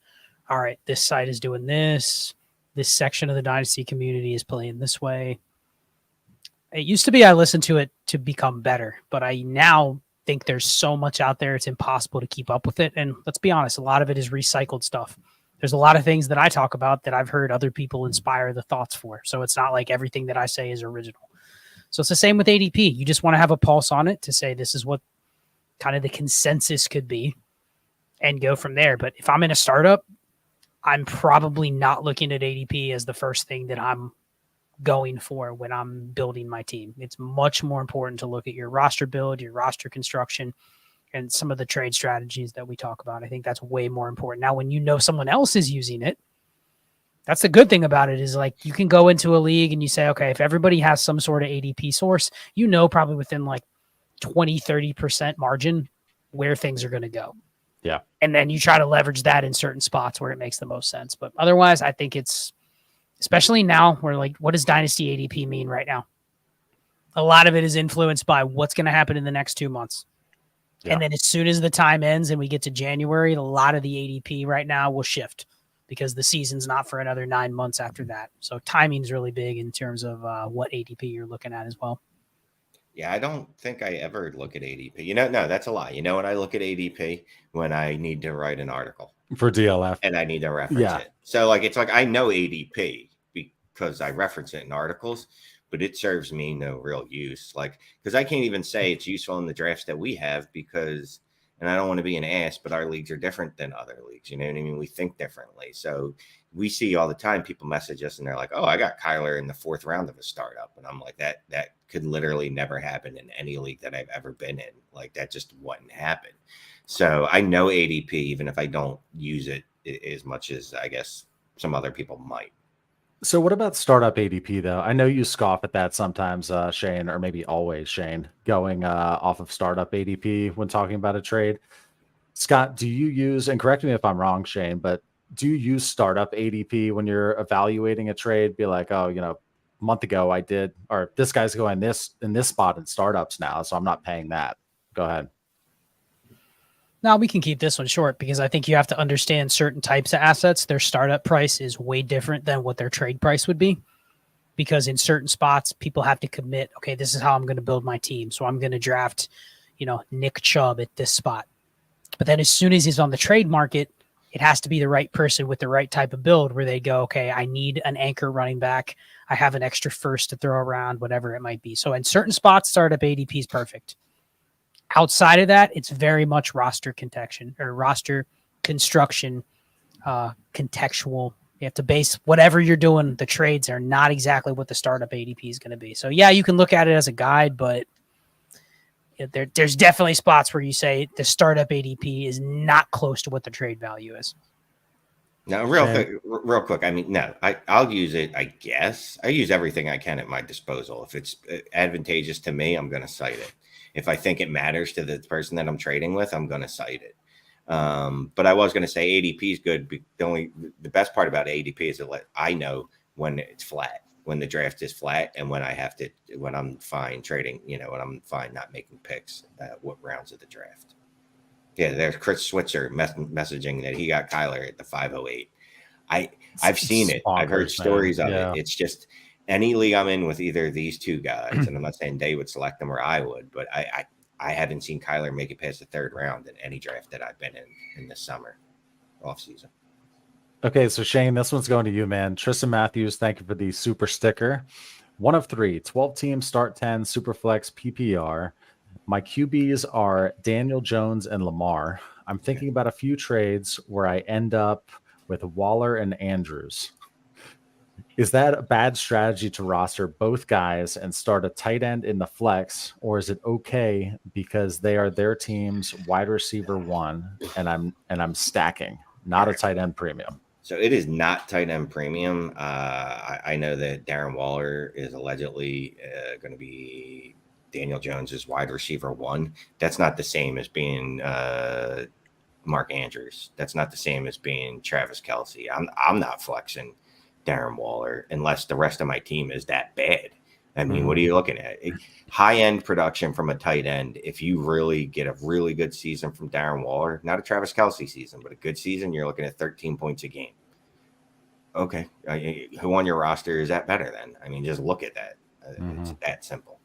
all right, this site is doing this. This section of the Dynasty community is playing this way. It used to be I listened to it to become better, but I now think there's so much out there, it's impossible to keep up with it. And let's be honest, a lot of it is recycled stuff. There's a lot of things that I talk about that I've heard other people inspire the thoughts for. So it's not like everything that I say is original. So it's the same with ADP. You just want to have a pulse on it to say this is what kind of the consensus could be and go from there. But if I'm in a startup, I'm probably not looking at ADP as the first thing that I'm going for when I'm building my team. It's much more important to look at your roster build, your roster construction, and some of the trade strategies that we talk about. I think that's way more important. Now, when you know someone else is using it, that's the good thing about it is like you can go into a league and you say, okay, if everybody has some sort of ADP source, you know, probably within like 20, 30% margin where things are going to go. Yeah. And then you try to leverage that in certain spots where it makes the most sense. But otherwise, I think it's, especially now where like, what does Dynasty ADP mean right now? A lot of it is influenced by what's going to happen in the next 2 months. Yeah. And then as soon as the time ends and we get to January, a lot of the ADP right now will shift because the season's not for another 9 months after that. So timing is really big in terms of what ADP you're looking at as well. Yeah, I don't think I ever look at ADP. No, that's a lie. You know when I look at ADP? When I need to write an article For DLF. and I need to reference Yeah. it. So like it's like I know ADP because I reference it in articles, but it serves me no real use. Like because I can't even say it's useful in the drafts that we have because, and I don't want to be an ass, but our leagues are different than other leagues. You know what I mean? We think differently. So we see all the time people message us and they're like, "Oh, I got Kyler in the 4th round of a startup," and I'm like, that could literally never happen in any league that I've ever been in. Like that just wouldn't happen. So I know ADP, even if I don't use it as much as I guess some other people might. So what about startup ADP though? I know you scoff at that sometimes, Shane, or maybe always Shane, going off of startup ADP when talking about a trade. Scott, do you use, and correct me if I'm wrong, Shane, but do you use startup ADP when you're evaluating a trade? Be like, oh, a month ago I did, or this guy's going this in this spot in startups now, so I'm not paying that. Go ahead. Now we can keep this one short because I think you have to understand certain types of assets. Their startup price is way different than what their trade price would be. Because in certain spots, people have to commit, okay, this is how I'm going to build my team. So I'm going to draft, Nick Chubb at this spot. But then as soon as he's on the trade market, it has to be the right person with the right type of build where they go, okay, I need an anchor running back. I have an extra first to throw around, whatever it might be. So in certain spots, startup ADP is perfect. Outside of that, it's very much roster construction, contextual. You have to base whatever you're doing. The trades are not exactly what the startup ADP is going to be. So yeah, you can look at it as a guide, but there's definitely spots where you say the startup ADP is not close to what the trade value is. No, real quick. I mean, no, I'll use it. I guess I use everything I can at my disposal. If it's advantageous to me, I'm going to cite it. If I think it matters to the person that I'm trading with, I'm going to cite it. But I was going to say ADP is good. The best part about ADP is that I know when it's flat, when the draft is flat, and when I'm fine trading, when I'm fine not making picks, what rounds of the draft. Yeah, there's Chris Switzer messaging that he got Kyler at the 508. I've seen it. I've heard stories of it. It's just any league I'm in with either of these two guys, and I'm not saying they would select them or I would, but I haven't seen Kyler make it past the 3rd round in any draft that I've been in this summer off season. Okay, so Shane, this one's going to you, man. Tristan Matthews, thank you for the super sticker. 1 of 3, 12 team start 10, super flex PPR. My QBs are Daniel Jones and Lamar. I'm thinking about a few trades where I end up with Waller and Andrews. Is that a bad strategy to roster both guys and start a tight end in the flex, or is it okay because they are their team's wide receiver 1 and I'm stacking, not a tight end premium? So it is not tight end premium. I know that Darren Waller is allegedly going to be Daniel Jones's wide receiver 1. That's not the same as being Mark Andrews. That's not the same as being Travis Kelce. I'm not flexing Darren Waller unless the rest of my team is that bad. I mean, what are you looking at? High-end production from a tight end. If you really get a really good season from Darren Waller, not a Travis Kelce season, but a good season, you're looking at 13 points a game. Okay. Who on your roster is that better than? I mean, just look at that. It's that simple.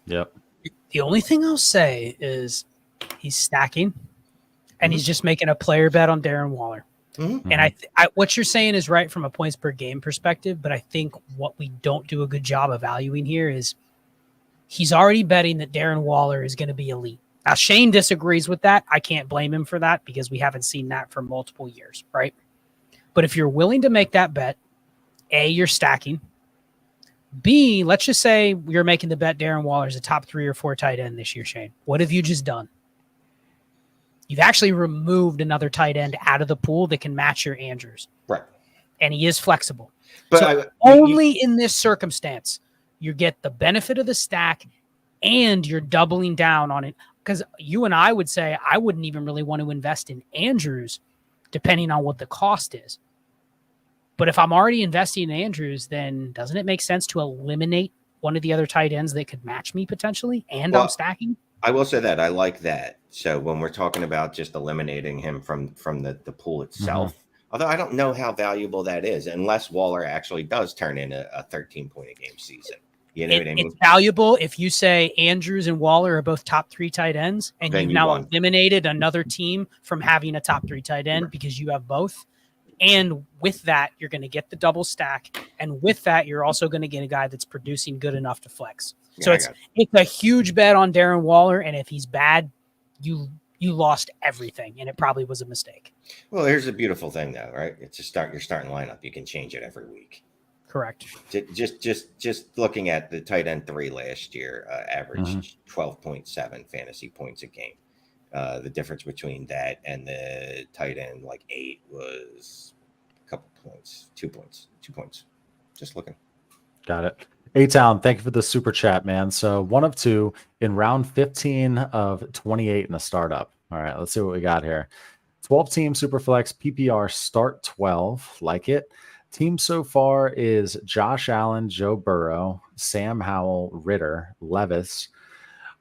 Yep. The only thing I'll say is he's stacking, and he's just making a player bet on Darren Waller. And what you're saying is right from a points per game perspective, but I think what we don't do a good job of valuing here is he's already betting that Darren Waller is going to be elite. Now, Shane disagrees with that. I can't blame him for that because we haven't seen that for multiple years, right? But if you're willing to make that bet, A, you're stacking. B, let's just say you're making the bet Darren Waller is a top 3 or 4 tight end this year, Shane. What have you just done? You've actually removed another tight end out of the pool that can match your Andrews. Right. And he is flexible. But so only in this circumstance, you get the benefit of the stack and you're doubling down on it. Because you and I would say, I wouldn't even really want to invest in Andrews depending on what the cost is. But if I'm already investing in Andrews, then doesn't it make sense to eliminate one of the other tight ends that could match me potentially? And I'm stacking? I will say that I like that. So when we're talking about just eliminating him from the pool itself, although I don't know how valuable that is, unless Waller actually does turn in a 13 point a game season. You know what I mean? It's valuable if you say Andrews and Waller are both top 3 tight ends, and Then you've you now won. eliminated another team from having a top 3 tight end because you have both. And with that, you're going to get the double stack. And with that, you're also going to get a guy that's producing good enough to flex. So it's a huge bet on Darren Waller. And if he's bad, you lost everything. And it probably was a mistake. Well, here's the beautiful thing, though, right? It's your starting lineup. You can change it every week. Correct. Just looking at the tight end 3 last year, averaged 12.7 fantasy points a game. The difference between that and the tight end 8 was a couple points, 2 points. Just looking. Got it. A-Town, thank you for the super chat, man. So 1 of 2 in round 15 of 28 in the startup. All right, let's see what we got here. 12-team Superflex PPR start 12. Like it. Team so far is Josh Allen, Joe Burrow, Sam Howell, Ritter, Levis.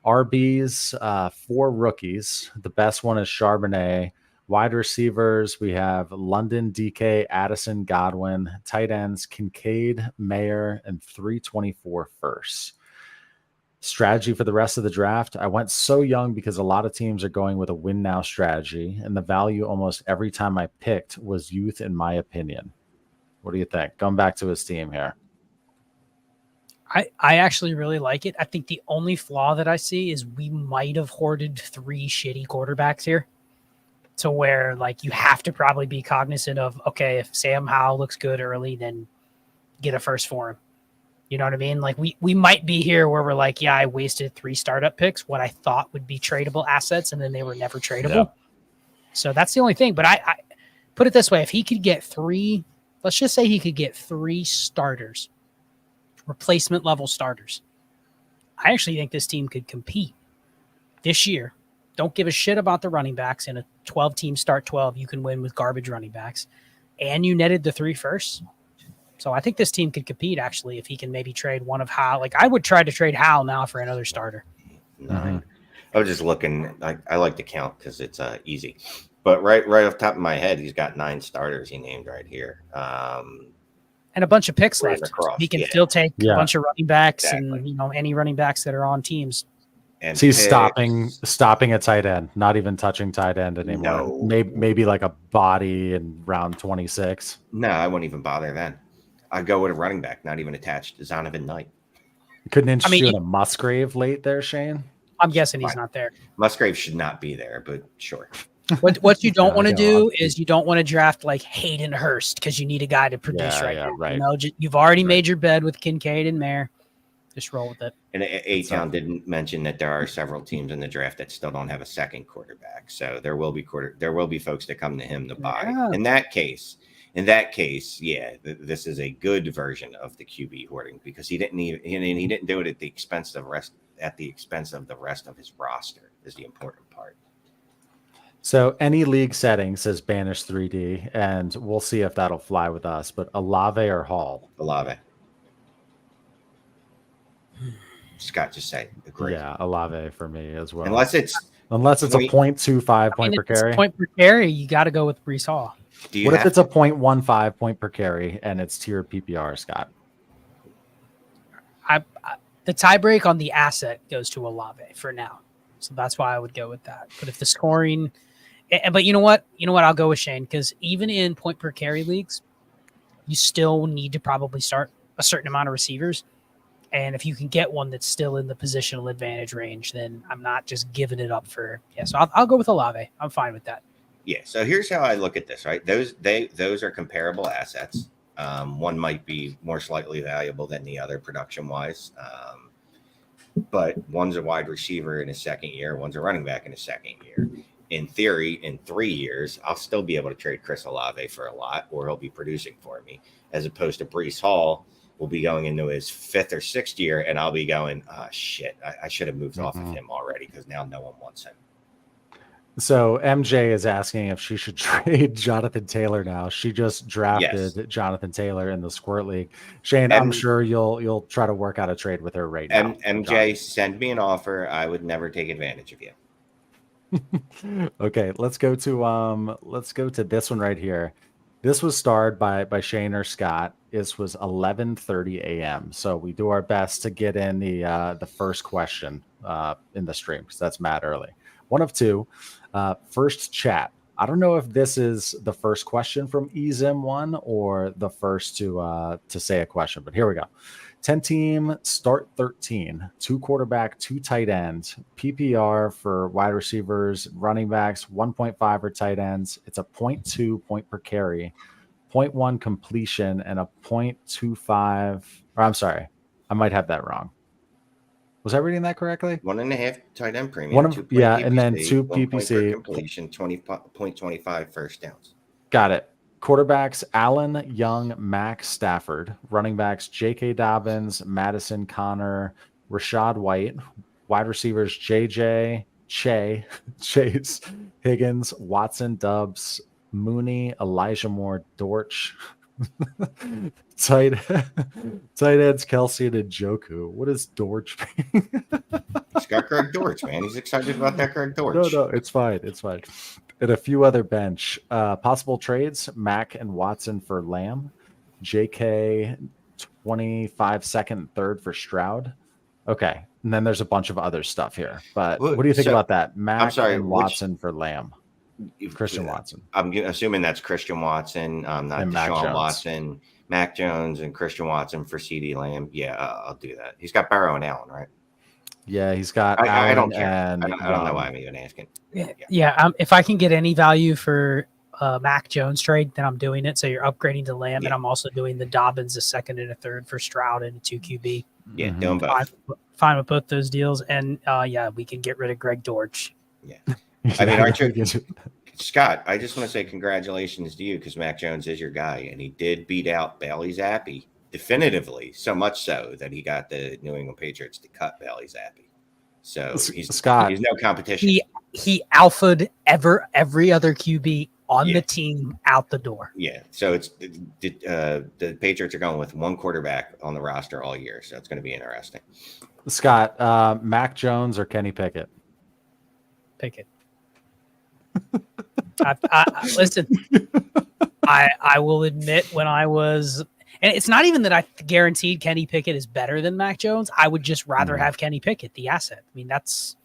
RBs, 4 rookies. The best one is Charbonnet. Wide receivers, we have London, DK, Addison, Godwin. Tight ends, Kincaid, Mayer, and 324 firsts. Strategy for the rest of the draft. I went so young because a lot of teams are going with a win now strategy, and the value almost every time I picked was youth, in my opinion. What do you think? Going back to his team here. I actually really like it. I think the only flaw that I see is we might have hoarded 3 shitty quarterbacks here, to where you have to probably be cognizant of, okay, if Sam Howell looks good early, then get a first for him. You know what I mean? We might be here where we're yeah, I wasted 3 startup picks, what I thought would be tradable assets, and then they were never tradable. Yeah. So that's the only thing. But I put it this way, if he could get 3, let's just say he could get 3 starters, replacement level starters, I actually think this team could compete this year. Don't give a shit about the running backs. In a 12-team start 12, you can win with garbage running backs. And you netted the 3 firsts. So I think this team could compete, actually, if he can maybe trade one of Howell. I would try to trade Howell now for another starter. 9. I was just looking. I like to count because it's easy. But right off the top of my head, he's got 9 starters he named right here. And a bunch of picks left. Across, he can still take a bunch of running backs, exactly. And any running backs that are on teams. And so he's stopping a tight end, not even touching tight end anymore. No. Maybe like a body in round 26. No, I wouldn't even bother then. I'd go with a running back, not even attached to Zonovan Knight. Couldn't interest you in a Musgrave late there, Shane? I'm guessing he's not there. Musgrave should not be there, but sure. What you don't want to do is you don't want to draft Hayden Hurst because you need a guy to produce now. Right. You've already made your bed with Kincaid and Mayer. Just roll with it. And A-Town didn't mention that there are several teams in the draft that still don't have a second quarterback. So there will be folks that come to him to buy. Yeah. In that case, this is a good version of the QB hoarding because he didn't do it at the expense of the rest of his roster is the important part. So any league setting says banish 3D, and we'll see if that'll fly with us. But Olave or Hall? Olave. Scott just say agree. Yeah, Olave for me as well. Unless it's a 0.25 point per carry. Point per carry, you got to go with Breece Hall. What if it's a 0.15 point per carry and it's tiered PPR, Scott? The tiebreak on the asset goes to Olave for now. So that's why I would go with that. But if the scoring, but you know what? I'll go with Shane because even in point per carry leagues, you still need to probably start a certain amount of receivers. And if you can get one that's still in the positional advantage range, then I'm not just giving it up for. Yeah, so I'll go with Olave. I'm fine with that. Yeah. So here's how I look at this. Right, those are comparable assets. One might be more slightly valuable than the other production wise. But one's a wide receiver in his second year, one's a running back in his second year. In theory, in 3 years, I'll still be able to trade Chris Olave for a lot, or he'll be producing for me, as opposed to Breece Hall will be going into his 5th or 6th year, and I'll be going, shit, I should have moved off of him already because now no one wants him. So MJ is asking if she should trade Jonathan Taylor now. She just drafted Jonathan Taylor in the Squirt League. Shane, I'm sure you'll try to work out a trade with her right now. MJ, send me an offer. I would never take advantage of you. Okay, let's go to this one right here. This was starred by Shane or Scott. This was 11:30 a.m. So we do our best to get in the first question in the stream because that's mad early. One of two. First chat. I don't know if this is the first question from EZM1 or the first to say a question, but here we go. 10 team start 13, 2 quarterback, 2 tight ends, PPR for wide receivers, running backs, 1.5 for tight ends. It's a 0.2 point per carry, 0.1 completion, and a 0.25. Or I'm sorry, I might have that wrong. Was I reading that correctly? 1.5 tight end premium, and then 2 1 point per PPC, completion, 20.25 first downs. Got it. Quarterbacks, Allen, Young, Max, Stafford. Running backs, J.K. Dobbins, Madison, Connor, Rashad White. Wide receivers, J.J., Chase, Higgins, Watson, Dubs, Mooney, Elijah Moore, Dortch. tight ends, Kelsey and Njoku. What is Dortch mean? He's got Greg Dortch, man. He's excited about that Greg Dortch. No, it's fine. It's fine. And a few other bench. Possible trades, Mac and Watson for Lamb. JK, 25 second, third for Stroud. Okay. And then there's a bunch of other stuff here. But what do you think about that? Mac and Watson for Lamb. Christian Watson. I'm assuming that's Christian Watson, not Deshaun Watson. Mac Jones and Christian Watson for CD Lamb. Yeah, I'll do that. He's got Barrow and Allen, right? Yeah, he's got. I don't care. I don't know why I'm even asking. Yeah. If I can get any value for Mac Jones trade, then I'm doing it. So you're upgrading to Lamb, and I'm also doing the Dobbins a second and a third for Stroud and a 2 QB. Yeah, doing both. Fine with both those deals, and we can get rid of Greg Dortch. Yeah, I mean, aren't you, Scott? I just want to say congratulations to you because Mac Jones is your guy, and he did beat out Bailey Zappi definitively, so much so that he got the New England Patriots to cut Bailey Zappi. So he's no competition. He alphaed every other QB on the team out the door. Yeah. So it's the Patriots are going with one quarterback on the roster all year. So it's going to be interesting. Scott, Mac Jones or Kenny Pickett? Pickett. Listen, I will admit when I was, and it's not even that I guaranteed Kenny Pickett is better than Mac Jones. I would just rather have Kenny Pickett, the asset. I mean, that's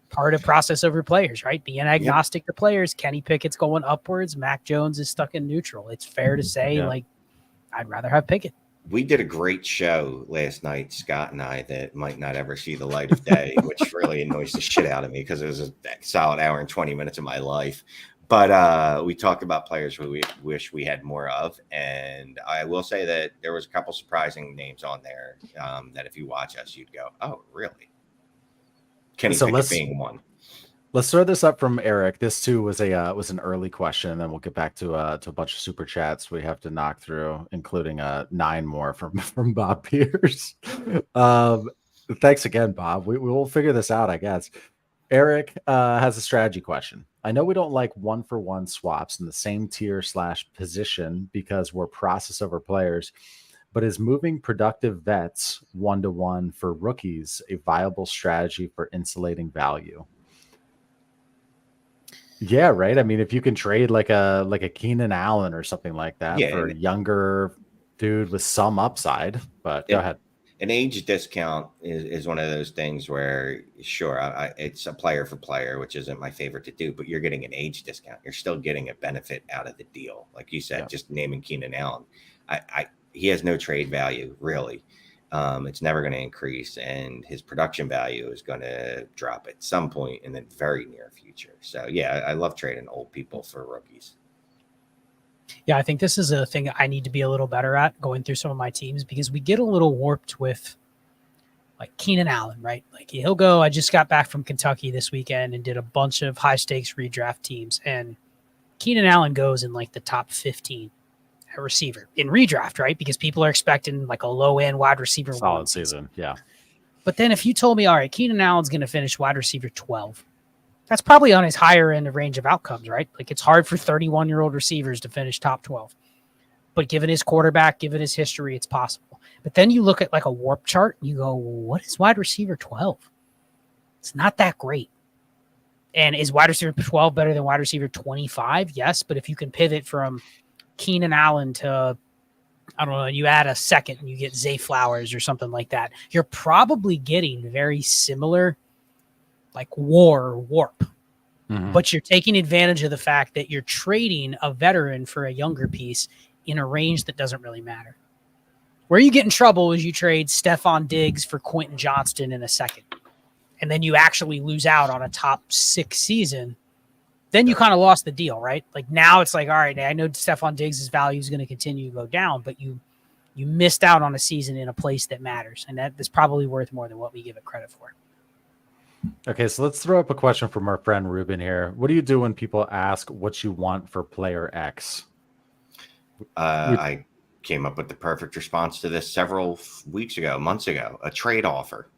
part of process over players, right? Being agnostic to players, Kenny Pickett's going upwards. Mac Jones is stuck in neutral. It's fair to say, I'd rather have Pickett. We did a great show last night, Scott and I, that might not ever see the light of day, which really annoys the shit out of me because it was a solid hour and 20 minutes of my life. But we talked about players we wish we had more of. And I will say that there was a couple surprising names on there that if you watch us, you'd go, oh, really? Kenny Pickett being one. Let's throw this up from Eric. This too was an early question, and then we'll get back to a bunch of super chats we have to knock through, including 9 more from Bob Pierce. Thanks again, Bob. We will figure this out, I guess. Eric has a strategy question. I know we don't like 1-for-1 swaps in the same tier / position because we're process over players, but is moving productive vets 1-to-1 for rookies a viable strategy for insulating value? Yeah, right. I mean, if you can trade like a Keenan Allen or something like that for a younger dude with some upside, but go ahead. An age discount is one of those things where, sure, it's a player for player, which isn't my favorite to do, but you're getting an age discount. You're still getting a benefit out of the deal. Like you said, just naming Keenan Allen, he has no trade value, really. It's never going to increase, and his production value is going to drop at some point in the very near future. So, yeah, I love trading old people for rookies. Yeah, I think this is a thing I need to be a little better at going through some of my teams because we get a little warped with like Keenan Allen, right? Like he'll go, I just got back from Kentucky this weekend and did a bunch of high stakes redraft teams, and Keenan Allen goes in like the top 15 at receiver in redraft, right? Because people are expecting like a low end wide receiver. Solid season. Yeah. But then if you told me, all right, Keenan Allen's going to finish wide receiver 12, that's probably on his higher end of range of outcomes, right? Like it's hard for 31-year-old receivers to finish top 12. But given his quarterback, given his history, it's possible. But then you look at like a warp chart and you go, what is wide receiver 12? It's not that great. And is wide receiver 12 better than wide receiver 25? Yes. But if you can pivot from Keenan Allen to, I don't know, you add a second and you get Zay Flowers or something like that, you're probably getting very similar like warp. But you're taking advantage of the fact that you're trading a veteran for a younger piece in a range that doesn't really matter. Where you get in trouble is you trade Stephon Diggs for Quentin Johnston in a second, and then you actually lose out on a top 6 season. Then you kind of lost the deal, right? Like now it's like, all right, I know Stephon Diggs' value is going to continue to go down, but you missed out on a season in a place that matters, and that is probably worth more than what we give it credit for. Okay, so let's throw up a question from our friend Ruben here. What do you do when people ask what you want for player X? I came up with the perfect response to this several months ago, a trade offer.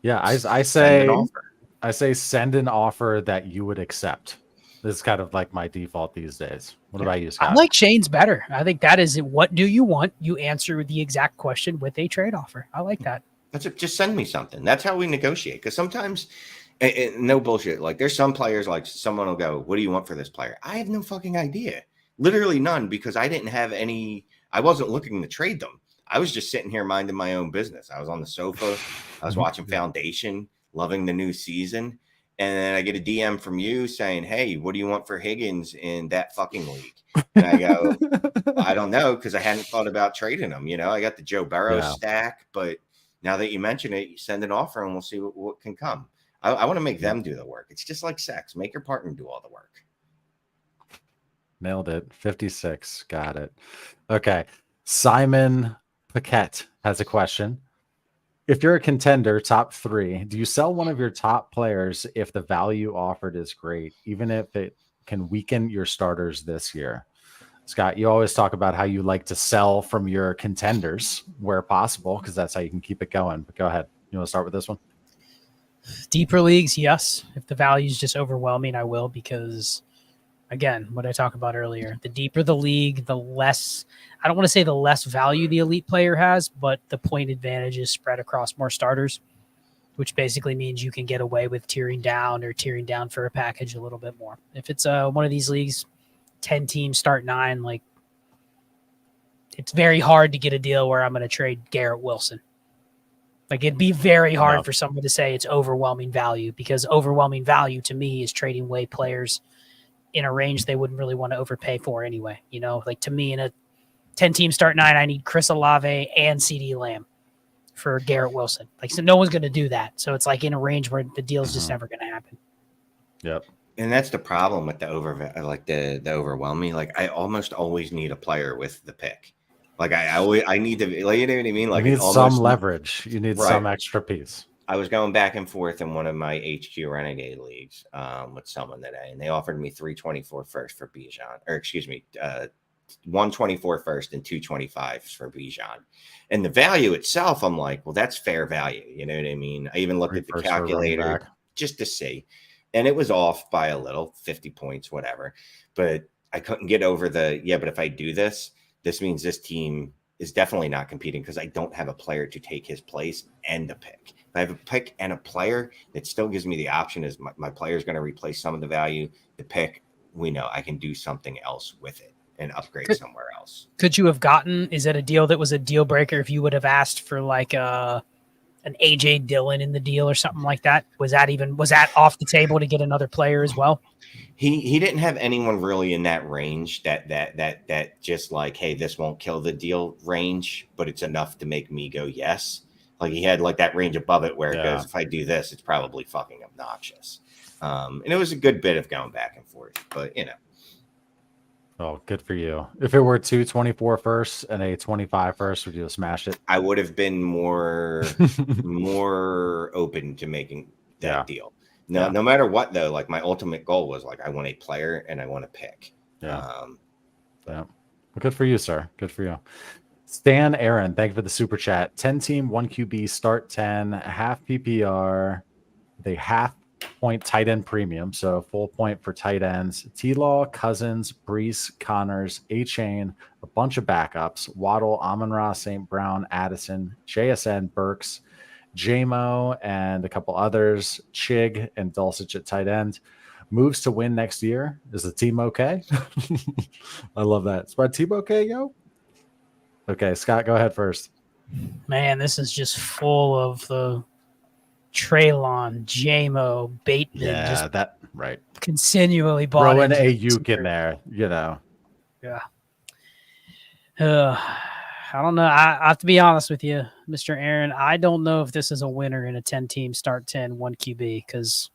Yeah, I Send say an offer. I say send an offer that you would accept. This is kind of like my default these days. What about you, Scott? I like Shane's better. I think that is it. What do you want? You answer the exact question with a trade offer. I like that. That's it. Just send me something. That's how we negotiate. Because sometimes, no bullshit. Like there's some players, like someone will go, "What do you want for this player?" I have no fucking idea. Literally none, because I didn't have any. I wasn't looking to trade them. I was just sitting here minding my own business. I was on the sofa. I was watching Foundation, loving the new season. And then I get a DM from you saying, "Hey, what do you want for Higgins in that fucking league?" And I go, "I don't know," because I hadn't thought about trading him. I got the Joe Burrow stack, but now that you mention it, you send an offer and we'll see what can come. I want to make them do the work. It's just like sex. Make your partner do all the work. Nailed it. 56. Got it. Okay. Simon Paquette has a question. If you're a contender, top 3, do you sell one of your top players if the value offered is great, even if it can weaken your starters this year? Scott, you always talk about how you like to sell from your contenders where possible, because that's how you can keep it going. But go ahead. You want to start with this one? Deeper leagues, yes. If the value is just overwhelming, I will, because again, what I talked about earlier, the deeper the league, the less, I don't want to say the less value the elite player has, but the point advantage is spread across more starters, which basically means you can get away with tearing down for a package a little bit more. If it's one of these leagues, 10 teams start 9, like it's very hard to get a deal where I'm going to trade Garrett Wilson. Like it'd be very hard for someone to say it's overwhelming value, because overwhelming value to me is trading away players in a range they wouldn't really want to overpay for anyway. Like to me in a 10-team start 9, I need Chris Olave and CD Lamb for Garrett Wilson. Like, so no one's going to do that. So it's like in a range where the deal's just never going to happen. Yep. And that's the problem with the overwhelming. Like I almost always need a player with the pick. Like I need to, like, you know what I mean? Like you need some leverage. You need some extra piece. I was going back and forth in one of my HQ Renegade leagues with someone today, and they offered me 324 first for Bijan, or excuse me, 124 first and 225 for Bijan. And the value itself, I'm like, well, that's fair value. You know what I mean? I even looked at the calculator just to see, and it was off by a little, 50 points, whatever. But I couldn't get over but if I do this means this team is definitely not competing because I don't have a player to take his place and a pick. If I have a pick and a player, it still gives me the option is my player is going to replace some of the value. The pick, we know I can do something else with it and upgrade somewhere else. Could you have gotten, is that a deal that was a deal breaker if you would have asked for like an AJ Dillon in the deal or something like that? Was that off the table to get another player as well? He didn't have anyone really in that range that just like, hey, this won't kill the deal range, but it's enough to make me go yes. Like he had like that range above it where it goes, if I do this, it's probably fucking obnoxious. And it was a good bit of going back and forth, but Oh, good for you. If it were 224 first and a 25 first, would you have smashed it? I would have been more open to making that deal. No matter what though, like my ultimate goal was like I want a player and I want a pick. Well, good for you, sir. Good for you. Stan Aaron, thank you for the super chat. 10-team, 1 QB, start 10, half PPR, the half point tight end premium, so full point for tight ends. T-Law, Cousins, Brees, Connors, A-Chain, a bunch of backups. Waddle, Amon-Ra, St. Brown, Addison, JSN, Burks, JMO, and a couple others. Chig and Dulcich at tight end. Moves to win next year. Is the team okay? I love that. Is my team okay, yo? Okay, Scott, go ahead first. Man, this is just full of the Traylon, JMO, Bateman, just that right. continually bought Throw in into a the Uke in receiver. there, Yeah. I don't know. I have to be honest with you, Mr. Aaron. I don't know if this is a winner in a 10-team start 10, 1 QB, because,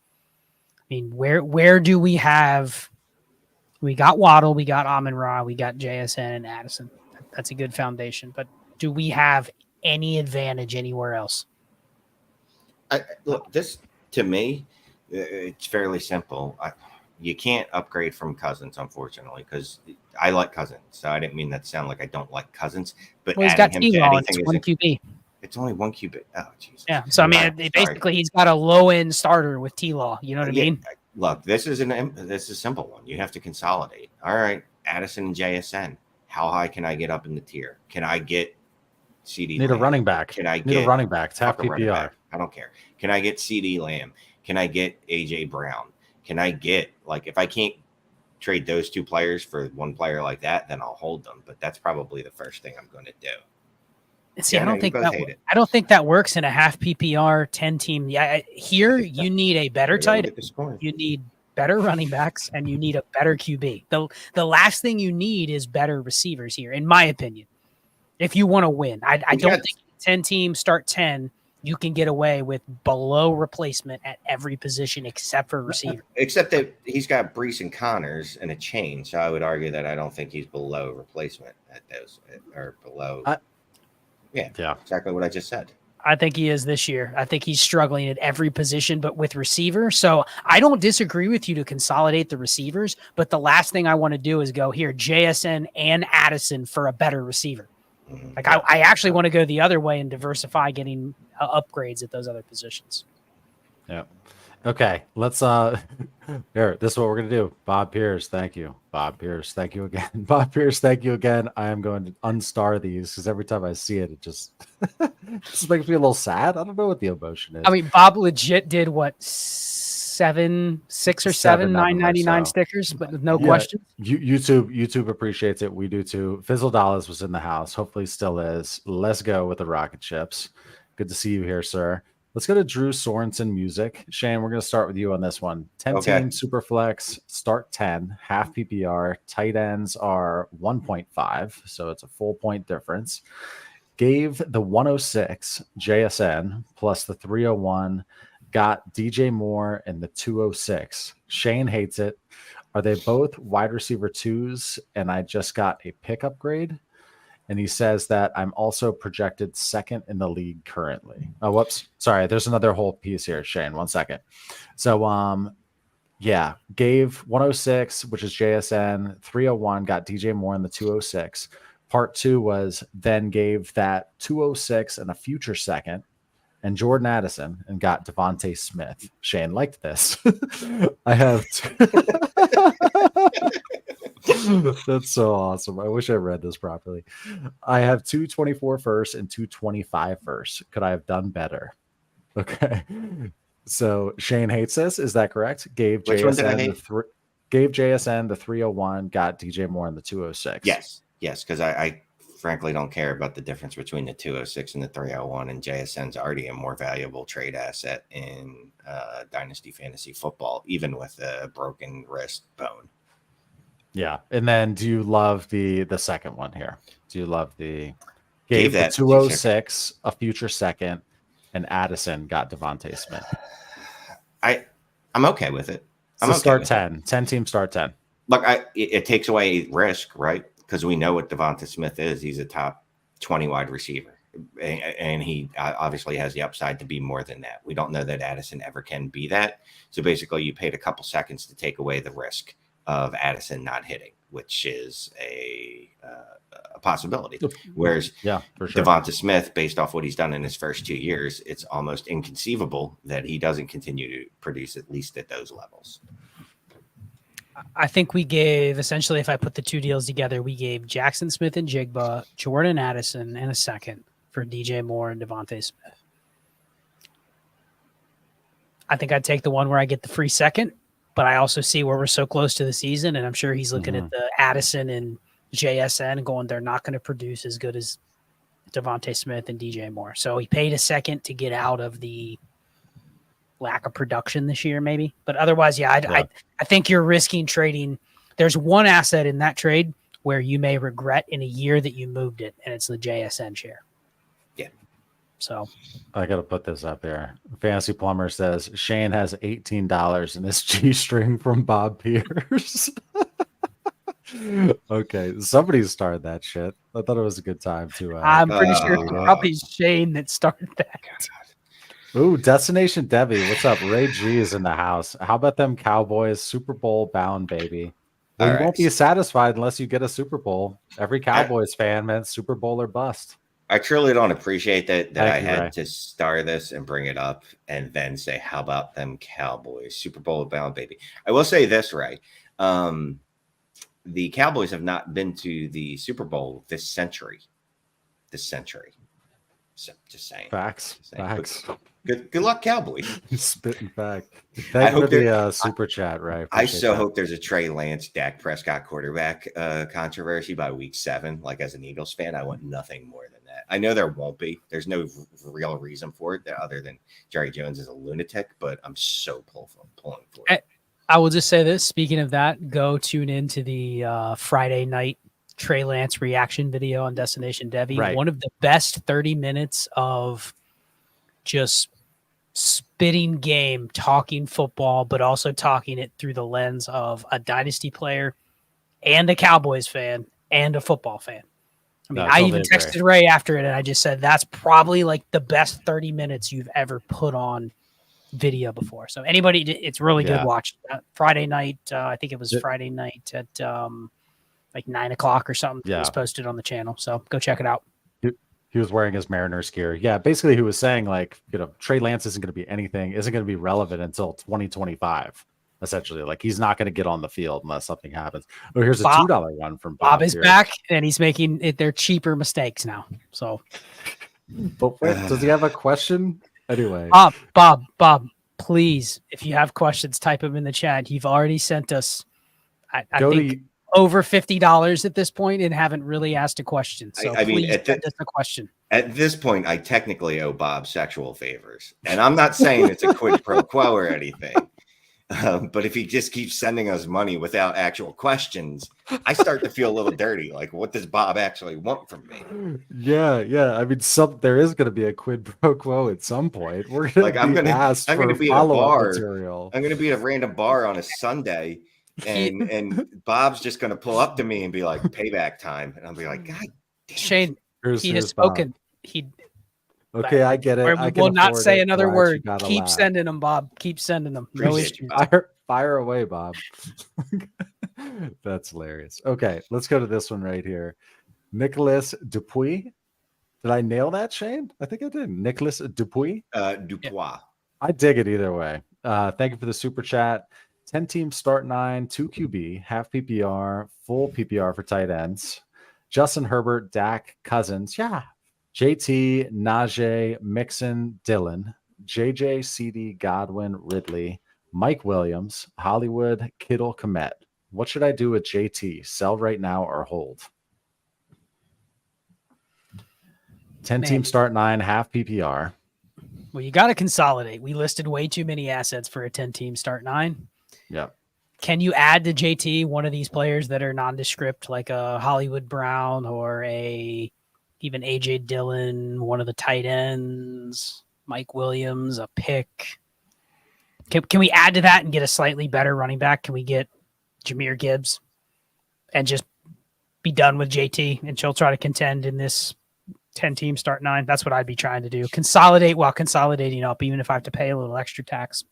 I mean, where do we have – we got Waddle, we got Amon-Ra, we got JSN and Addison. That's a good foundation. But do we have any advantage anywhere else? Look, this, to me, it's fairly simple. You can't upgrade from Cousins, unfortunately, because I like Cousins. So I didn't mean that to sound like I don't like Cousins, but Well, he's got adding him to T-Law, anything it's 1 QB. it's only 1 QB. Oh, Jesus. Yeah. So, I mean, basically, he's got a low-end starter with T-Law. You know what I mean? Look, this is a simple one. You have to consolidate. All right, Addison and JSN. How high can I get up in the tier? Can I get CD? Need Lamb? a running back. Can I Need get a running back? Tap a running PPR. back? I don't care. Can I get CD Lamb? Can I get AJ Brown? Can I get, like, if I can't trade those two players for one player like that, then I'll hold them. But that's probably the first thing I'm going to do. See, Yeah, I don't no, think that works in a half PPR 10 team. Yeah, here you need a better tight end. You need better running backs, and you need a better QB. The last thing you need is better receivers here, in my opinion. If you want to win, I don't think 10 team start 10. You can get away with below replacement at every position except for receiver. Except that he's got Brees and Connors and a chain, so I would argue that I don't think he's below replacement at those, or below. Yeah, exactly what I just said. I think he is this year. I think he's struggling at every position, but with receiver. So I don't disagree with you to consolidate the receivers, but the last thing I want to do is go here, JSN and Addison for a better receiver. Mm-hmm. Like I actually want to go the other way and diversify, getting upgrades at those other positions. Yeah. Okay. Let's here. This is what we're gonna do. Bob Pierce, thank you. Bob Pierce, thank you again. Bob Pierce, thank you again. I am going to unstar these because every time I see it, it just makes me a little sad. I don't know what the emotion is. I mean, Bob legit did what, 6 or 7 $9.99 stickers, but with no questions. YouTube appreciates it. We do too. Fizzle Dollars was in the house. Hopefully still is. Let's go with the rocket ships. Good to see you here, sir. Let's go to Drew Sorensen music. Shane, we're going to start with you on this one. 10-team Superflex, start 10, half PPR. Tight ends are 1.5, so it's a full point difference. Gave the 106 JSN plus the 301, got DJ Moore and the 206. Shane hates it. Are they both wide receiver 2s, and I just got a pick upgrade? And he says that I'm also projected second in the league currently. Oh, whoops. Sorry. There's another whole piece here, Shane. 1 second. So, gave 106, which is JSN, 301, got DJ Moore in the 206. Part 2 was then gave that 206 and a future second and Jordan Addison and got Devontae Smith. Shane liked this. I have That's so awesome. I wish I read this properly. I have 224 first and 225 first. Could I have done better? Okay. So Shane hates this. Is that correct? Gave JSN the 301, got DJ Moore in the 206. Yes, because I frankly don't care about the difference between the 206 and the 301, and JSN's already a more valuable trade asset in Dynasty Fantasy Football, even with a broken wrist bone. Yeah. And then do you love the second one here? Do you love gave the 206 a future second, and Addison got Devontae Smith? I'm okay with it. So start 10 team start 10. Look, it takes away risk, right? Because we know what Devontae Smith is. He's a top 20 wide receiver, and he obviously has the upside to be more than that. We don't know that Addison ever can be that. So basically, you paid a couple seconds to take away the risk of Addison not hitting, which is a possibility. Whereas for sure. Devonta Smith, based off what he's done in his first 2 years, it's almost inconceivable that he doesn't continue to produce at least at those levels. I think we gave, essentially, if I put the two deals together, we gave Jackson Smith and Jigba, Jordan Addison, and a second for DJ Moore and Devontae Smith. I think I'd take the one where I get the free second but I also see where we're so close to the season, and I'm sure he's looking at the Addison and JSN and going, they're not going to produce as good as Devontae Smith and DJ Moore. So he paid a second to get out of the lack of production this year, maybe. But otherwise, I think you're risking trading. There's one asset in that trade where you may regret in a year that you moved it, and it's the JSN share. Yeah. So I got to put this up here. Fantasy Plumber says Shane has $18 in his G string from Bob Pierce. Okay, somebody started that shit. I thought it was a good time to. I'm pretty sure it's probably Shane that started that. Ooh, Destination Devy, what's up? Ray G is in the house. How about them Cowboys? Super Bowl bound, baby. Well, you won't be satisfied unless you get a Super Bowl. Every Cowboys fan, man, Super Bowl or bust. I truly don't appreciate that I had to start this and bring it up and then say, how about them Cowboys? Super Bowl bound, baby. I will say this, Ray. The Cowboys have not been to the Super Bowl this century. So just saying. Facts. Good luck, Cowboys. Spitting fact. Thank you for the super chat, right? I so hope there's a Trey Lance, Dak Prescott quarterback controversy by week 7. Like, as an Eagles fan, I want nothing more than that. I know there won't be. There's no real reason for it other than Jerry Jones is a lunatic, but I'm so pulling for it. I will just say this. Speaking of that, go tune into the Friday night Trey Lance reaction video on Destination Devy. Right. One of the best 30 minutes of just spitting game, talking football, but also talking it through the lens of a Dynasty player and a Cowboys fan and a football fan. I mean, I even texted Ray after it, and I just said, that's probably like the best 30 minutes you've ever put on video before. So anybody, it's really good watch. Friday night, I think it was Friday night at like 9:00 or something. Yeah. It was posted on the channel. So go check it out. He was wearing his Mariners gear. Yeah, basically he was saying, like, Trey Lance isn't going to be anything, isn't going to be relevant until 2025. Essentially, like, he's not going to get on the field unless something happens. Oh, here's a $2 one from Bob. Bob is back, and he's making it their cheaper mistakes now. So, but wait, does he have a question? Anyway, Bob, please, if you have questions, type them in the chat. You've already sent us, I think, over $50 at this point and haven't really asked a question. So please send us a question. At this point, I technically owe Bob sexual favors. And I'm not saying it's a quid pro quo or anything. But if he just keeps sending us money without actual questions, I start to feel a little dirty. Like, what does Bob actually want from me? Yeah. I mean, there is going to be a quid pro quo at some point. We're going I'm going to be at a bar. Material. I'm going to be at a random bar on a Sunday, and Bob's just going to pull up to me and be like, "Payback time," and I'll be like, "God damn, Shane, he has spoken." Okay, I get it. I will not say another word. Keep sending them, Bob. Keep sending them. No issue. Fire away, Bob. That's hilarious. Okay, let's go to this one right here. Nicholas Dupuis. Did I nail that, Shane? I think I did. Nicholas Dupuis. Dupois. Yeah. I dig it either way. Thank you for the super chat. 10 teams start 9, 2 QB, half PPR, full PPR for tight ends. Justin Herbert, Dak, Cousins. Yeah. JT, Najee, Mixon, Dylan, JJ, CD, Godwin, Ridley, Mike Williams, Hollywood, Kittle, Komet. What should I do with JT? Sell right now or hold? 10 teams start 9, half PPR. Well, you got to consolidate. We listed way too many assets for a 10-team start 9. Yeah. Can you add to JT one of these players that are nondescript, like a Hollywood Brown or even AJ Dillon, one of the tight ends, Mike Williams, a pick? Can we add to that and get a slightly better running back? Can we get Jahmyr Gibbs and just be done with JT and she'll try to contend in this 10-team start 9? That's what I'd be trying to do. Consolidate while consolidating up, even if I have to pay a little extra tax.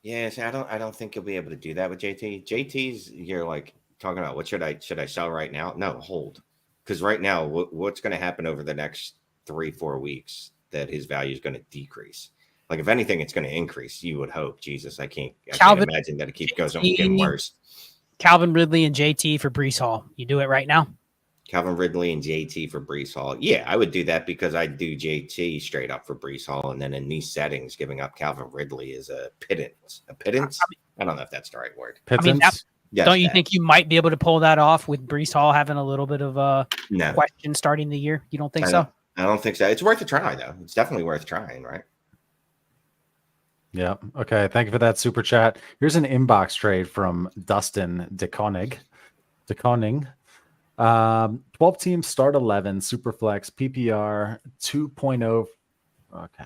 Yeah, see, I don't think you'll be able to do that with JT. JT's, you're like talking about, what should I sell right now? No, hold. Because right now, what's going to happen over the next 3-4 weeks that his value is going to decrease? Like, if anything, it's going to increase. You would hope. Jesus, I can't imagine that it keeps getting worse. Calvin Ridley and JT for Breece Hall. You do it right now? Calvin Ridley and JT for Breece Hall. Yeah, I would do that because I do JT straight up for Breece Hall. And then in these settings, giving up Calvin Ridley is a pittance. A pittance? I don't know if that's the right word. Pittance? Yes, don't you that. think you might be able to pull that off with Brees Hall having a little bit of a No. question starting the year? You don't think I so? don't think so. It's worth a try, though. It's definitely worth trying, right? Yeah. Okay. Thank you for that super chat. Here's an inbox trade from Dustin DeKoning. 12 teams, start 11, Superflex, PPR 2.0. Okay.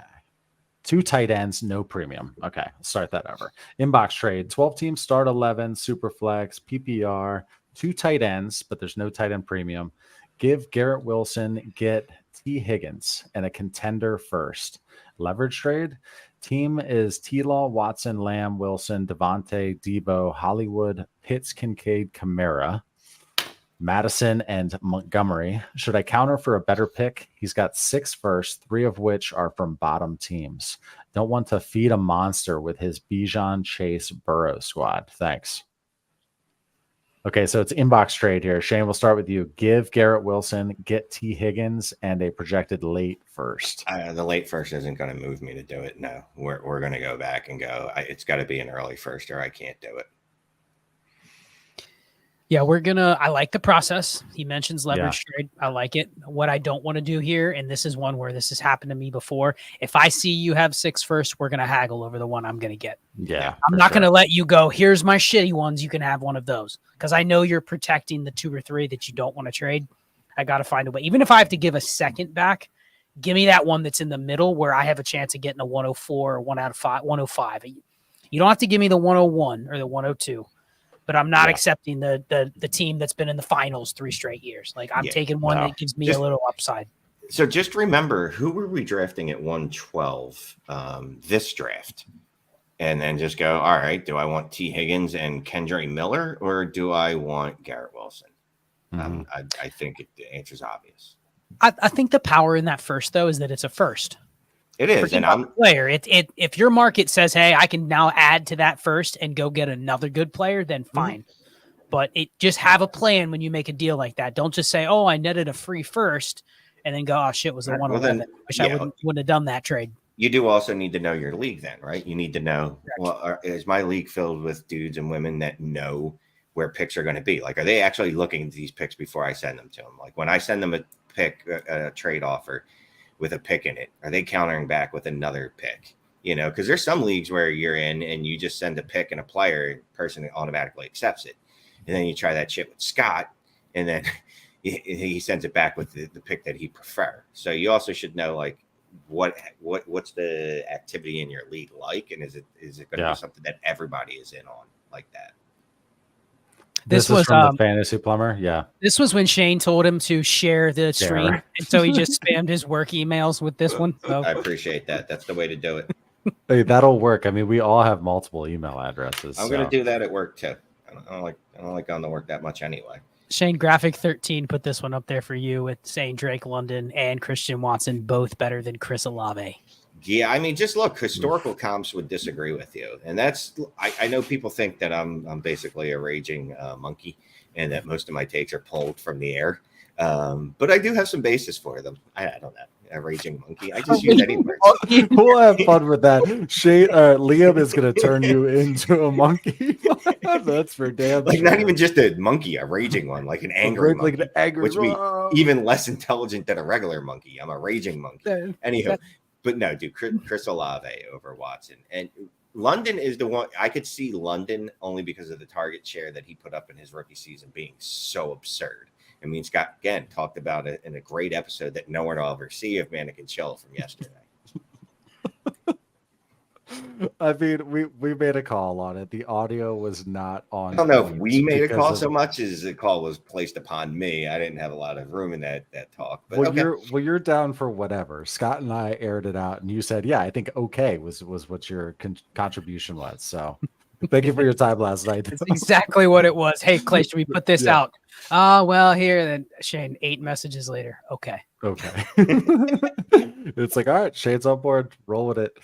2 tight ends, no premium. Okay. Let's start that over. Inbox trade 12 teams, start 11, Superflex, PPR, 2 tight ends, but there's no tight end premium. Give Garrett Wilson, get T. Higgins, and a contender first. Leverage trade. Team is T-Law, Watson, Lamb, Wilson, Devontae, Debo, Hollywood, Pitts, Kincaid, Kamara, Madison, and Montgomery. Should I counter for a better pick? He's got 6 firsts, 3 of which are from bottom teams. Don't want to feed a monster with his Bijan, Chase, Burrow squad. Thanks. Okay, so it's inbox trade here. Shane, we'll start with you. Give Garrett Wilson, get T. Higgins, and a projected late first. The late first isn't going to move me to do it. No, we're going to go back and go. It's got to be an early first, or I can't do it. Yeah, I like the process. He mentions leverage trade. I like it. What I don't want to do here, and this is one where this has happened to me before. If I see you have 6 first, we're going to haggle over the one I'm going to get. Yeah. I'm not going to let you go, here's my shitty ones. You can have one of those. Because I know you're protecting the 2 or 3 that you don't want to trade. I got to find a way. Even if I have to give a second back, give me that one that's in the middle where I have a chance of getting a 104 or 1 out of 5, 105. You don't have to give me the 101 or the 102. But I'm not accepting the team that's been in the finals 3 straight years. Like I'm taking one that gives me a little upside. So just remember, who were we drafting at 112 this draft? And then just go, all right, do I want T. Higgins and Kendre Miller, or do I want Garrett Wilson? I think the answer is obvious. I think the power in that first, though, is that it's a first. It is, and I'm player. If your market says, "Hey, I can now add to that first and go get another good player," then fine. But just have a plan when you make a deal like that. Don't just say, "Oh, I netted a free first," and then go, "Oh shit, was the 111." Wish I wouldn't have done that trade. You do also need to know your league, then, right? You need to know. Well, is my league filled with dudes and women that know where picks are going to be? Like, are they actually looking at these picks before I send them to them? Like when I send them a pick, a trade offer with a pick in it, are they countering back with another pick? Because there's some leagues where you're in and you just send a pick and a player, person automatically accepts it. And then you try that shit with Scott, and then he sends it back with the pick that he prefer. So you also should know, like, what's the activity in your league like, and is it going to be something that everybody is in on like that? This was from the Fantasy Plumber. Yeah. This was when Shane told him to share the stream. And so he just spammed his work emails with this one. So. I appreciate that. That's the way to do it. Hey, that'll work. I mean, we all have multiple email addresses. I'm going to do that at work too. I don't like going to work that much anyway. Shane Graphic 13 put this one up there for you with saying Drake London and Christian Watson both better than Chris Olave. Yeah, I mean, just look, historical comps would disagree with you. And I know people think that I'm basically a raging monkey and that most of my takes are pulled from the air. But I do have some basis for them. I don't know. A raging monkey. I just use any words. We'll have fun with that. Shane, Liam is going to turn you into a monkey. That's for damn like sure. Not even just a monkey, a raging one, like an angry monkey, like an angry, which would be even less intelligent than a regular monkey. I'm a raging monkey. Anywho, but no, dude, Chris Olave over Watson. And London is the one I could see London only because of the target share that he put up in his rookie season being so absurd. I mean, Scott, again, talked about it in a great episode that no one will ever see of Dynasty and Chill from yesterday. I mean, we made a call on it. The audio was not on. I don't know if we made a call so much as the call was placed upon me. I didn't have a lot of room in that talk. But well, you're down for whatever. Scott and I aired it out, and you said, "Yeah, I think okay was what your contribution was." So, thank you for your time last night. That's exactly what it was. Hey, Clay, should we put this out? Well, here then, Shane. 8 messages later. Okay. It's like, all right, Shane's on board. Roll with it.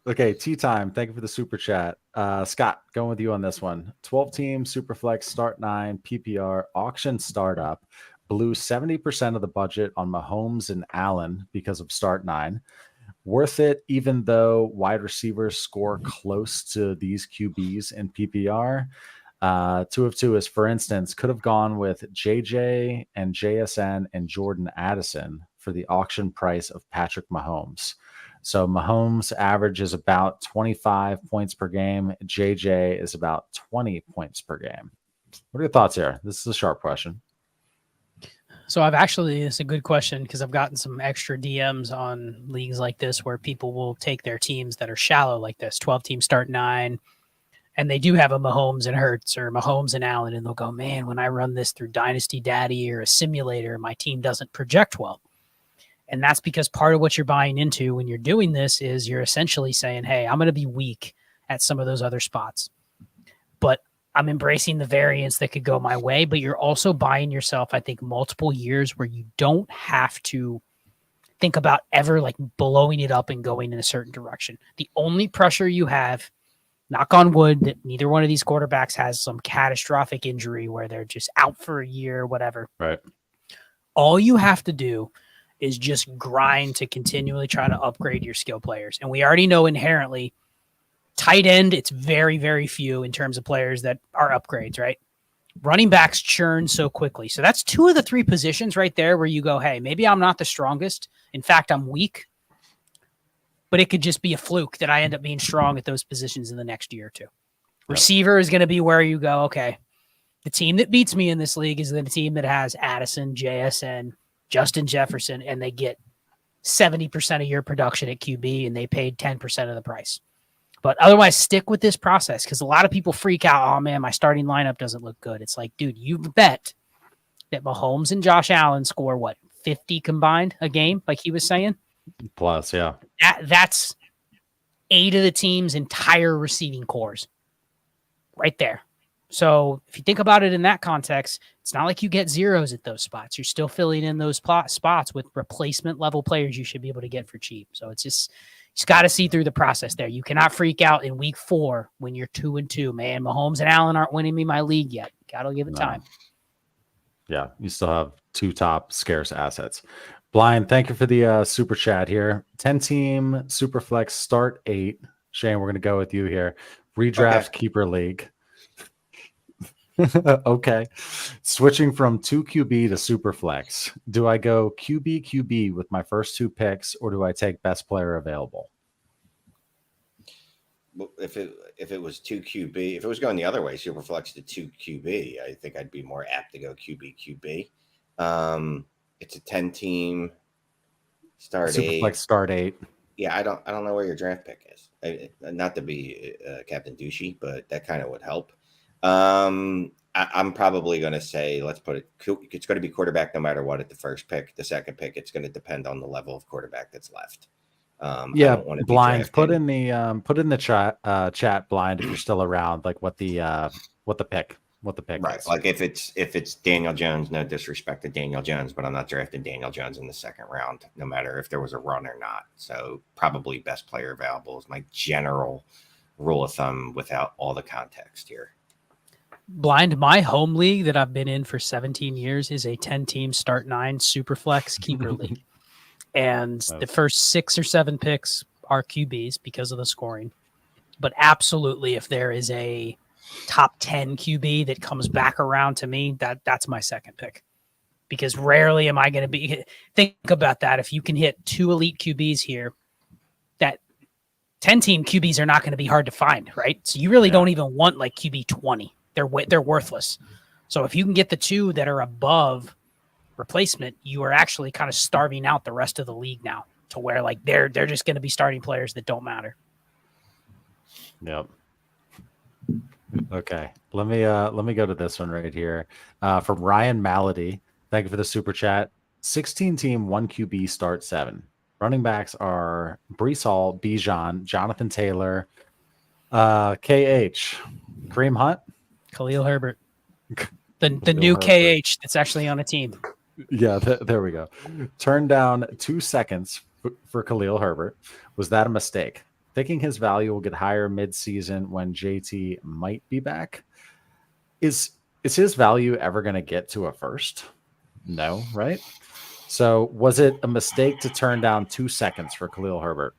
Okay, tea time. Thank you for the super chat. Scott, going with you on this one. 12 team, Superflex, start 9, PPR, auction startup. Blew 70% of the budget on Mahomes and Allen because of start 9. Worth it, even though wide receivers score close to these QBs in PPR. 2 of 2 is, for instance, could have gone with JJ and JSN and Jordan Addison for the auction price of Patrick Mahomes. So Mahomes average is about 25 points per game. JJ is about 20 points per game. What are your thoughts here? This is a sharp question. So it's a good question because I've gotten some extra DMs on leagues like this where people will take their teams that are shallow like this, 12 teams start 9, and they do have a Mahomes and Hurts or Mahomes and Allen, and they'll go, man, when I run this through Dynasty Daddy or a simulator, my team doesn't project well. And that's because part of what you're buying into when you're doing this is you're essentially saying, hey, I'm going to be weak at some of those other spots, but I'm embracing the variance that could go my way. But you're also buying yourself, I think, multiple years where you don't have to think about ever like blowing it up and going in a certain direction. The only pressure you have, knock on wood, that neither one of these quarterbacks has some catastrophic injury where they're just out for a year, whatever. Right. All you have to do is just grind to continually try to upgrade your skill players. And we already know inherently tight end, it's very, very few in terms of players that are upgrades, right? Running backs churn so quickly. So that's 2 of the 3 positions right there where you go, hey, maybe I'm not the strongest. In fact, I'm weak. But it could just be a fluke that I end up being strong at those positions in the next year or 2. Receiver is going to be where you go, okay, the team that beats me in this league is the team that has Addison, JSN, Justin Jefferson, and they get 70% of your production at QB and they paid 10% of the price. But otherwise, stick with this process because a lot of people freak out. Oh, man, my starting lineup doesn't look good. It's like, dude, you bet that Mahomes and Josh Allen score, 50 combined a game, like he was saying? Plus, yeah. That's 8 of the team's entire receiving cores right there. So if you think about it in that context, it's not like you get zeros at those spots. You're still filling in those spots with replacement level players you should be able to get for cheap. So it's just got to see through the process there. You cannot freak out in week 4 when you're 2-2. Man, Mahomes and Allen aren't winning me my league yet. Got to give it time. Yeah, you still have 2 top scarce assets. Blind, thank you for the super chat here. 10-team Superflex start 8. Shane, we're going to go with you here. Redraft keeper league. Okay. Switching from 2 QB to Superflex. Do I go QB with my first 2 picks, or do I take best player available? Well, if it was 2 QB, if it was going the other way, Superflex to 2 QB, I think I'd be more apt to go QB. It's a 10-team start Superflex 8. Start 8. Yeah, I don't know where your draft pick is. Not to be Captain Douchey, but that kind of would help. I'm probably going to say, let's put it, it's going to be quarterback no matter what at the first pick. The second pick, it's going to depend on the level of quarterback that's left. Yeah, Blind, put in the chat, Blind, if you're still around, like what the pick right is. Like if it's Daniel Jones, no disrespect to Daniel Jones, but I'm not drafting Daniel Jones in the second round, no matter if there was a run or not. So probably best player available is my general rule of thumb without all the context here. Blind, my home league that I've been in for 17 years is a 10-team start 9 Superflex keeper league. And the first 6 or 7 picks are QBs because of the scoring. But absolutely, if there is a top 10 QB that comes back around to me, that's my second pick. Because rarely am I going to be... Think about that. If you can hit 2 elite QBs here, that 10-team QBs are not going to be hard to find, right? So you really don't even want like QB 20. They're worthless. So if you can get the 2 that are above replacement, you are actually kind of starving out the rest of the league now to where like they're just going to be starting players that don't matter. Yep. Okay. Let me go to this one right here. From Ryan Malady. Thank you for the super chat. 16-team 1 QB start 7. Running backs are Breece Hall, Bijan, Jonathan Taylor, KH, Kareem Hunt, Khalil Herbert, the new Herbert. KH that's actually on a team. Yeah, there we go. Turned down 2 seconds for Khalil Herbert. Was that a mistake? Thinking his value will get higher mid-season when JT might be back. Is his value ever going to get to a first? No, right? So was it a mistake to turn down 2 seconds for Khalil Herbert?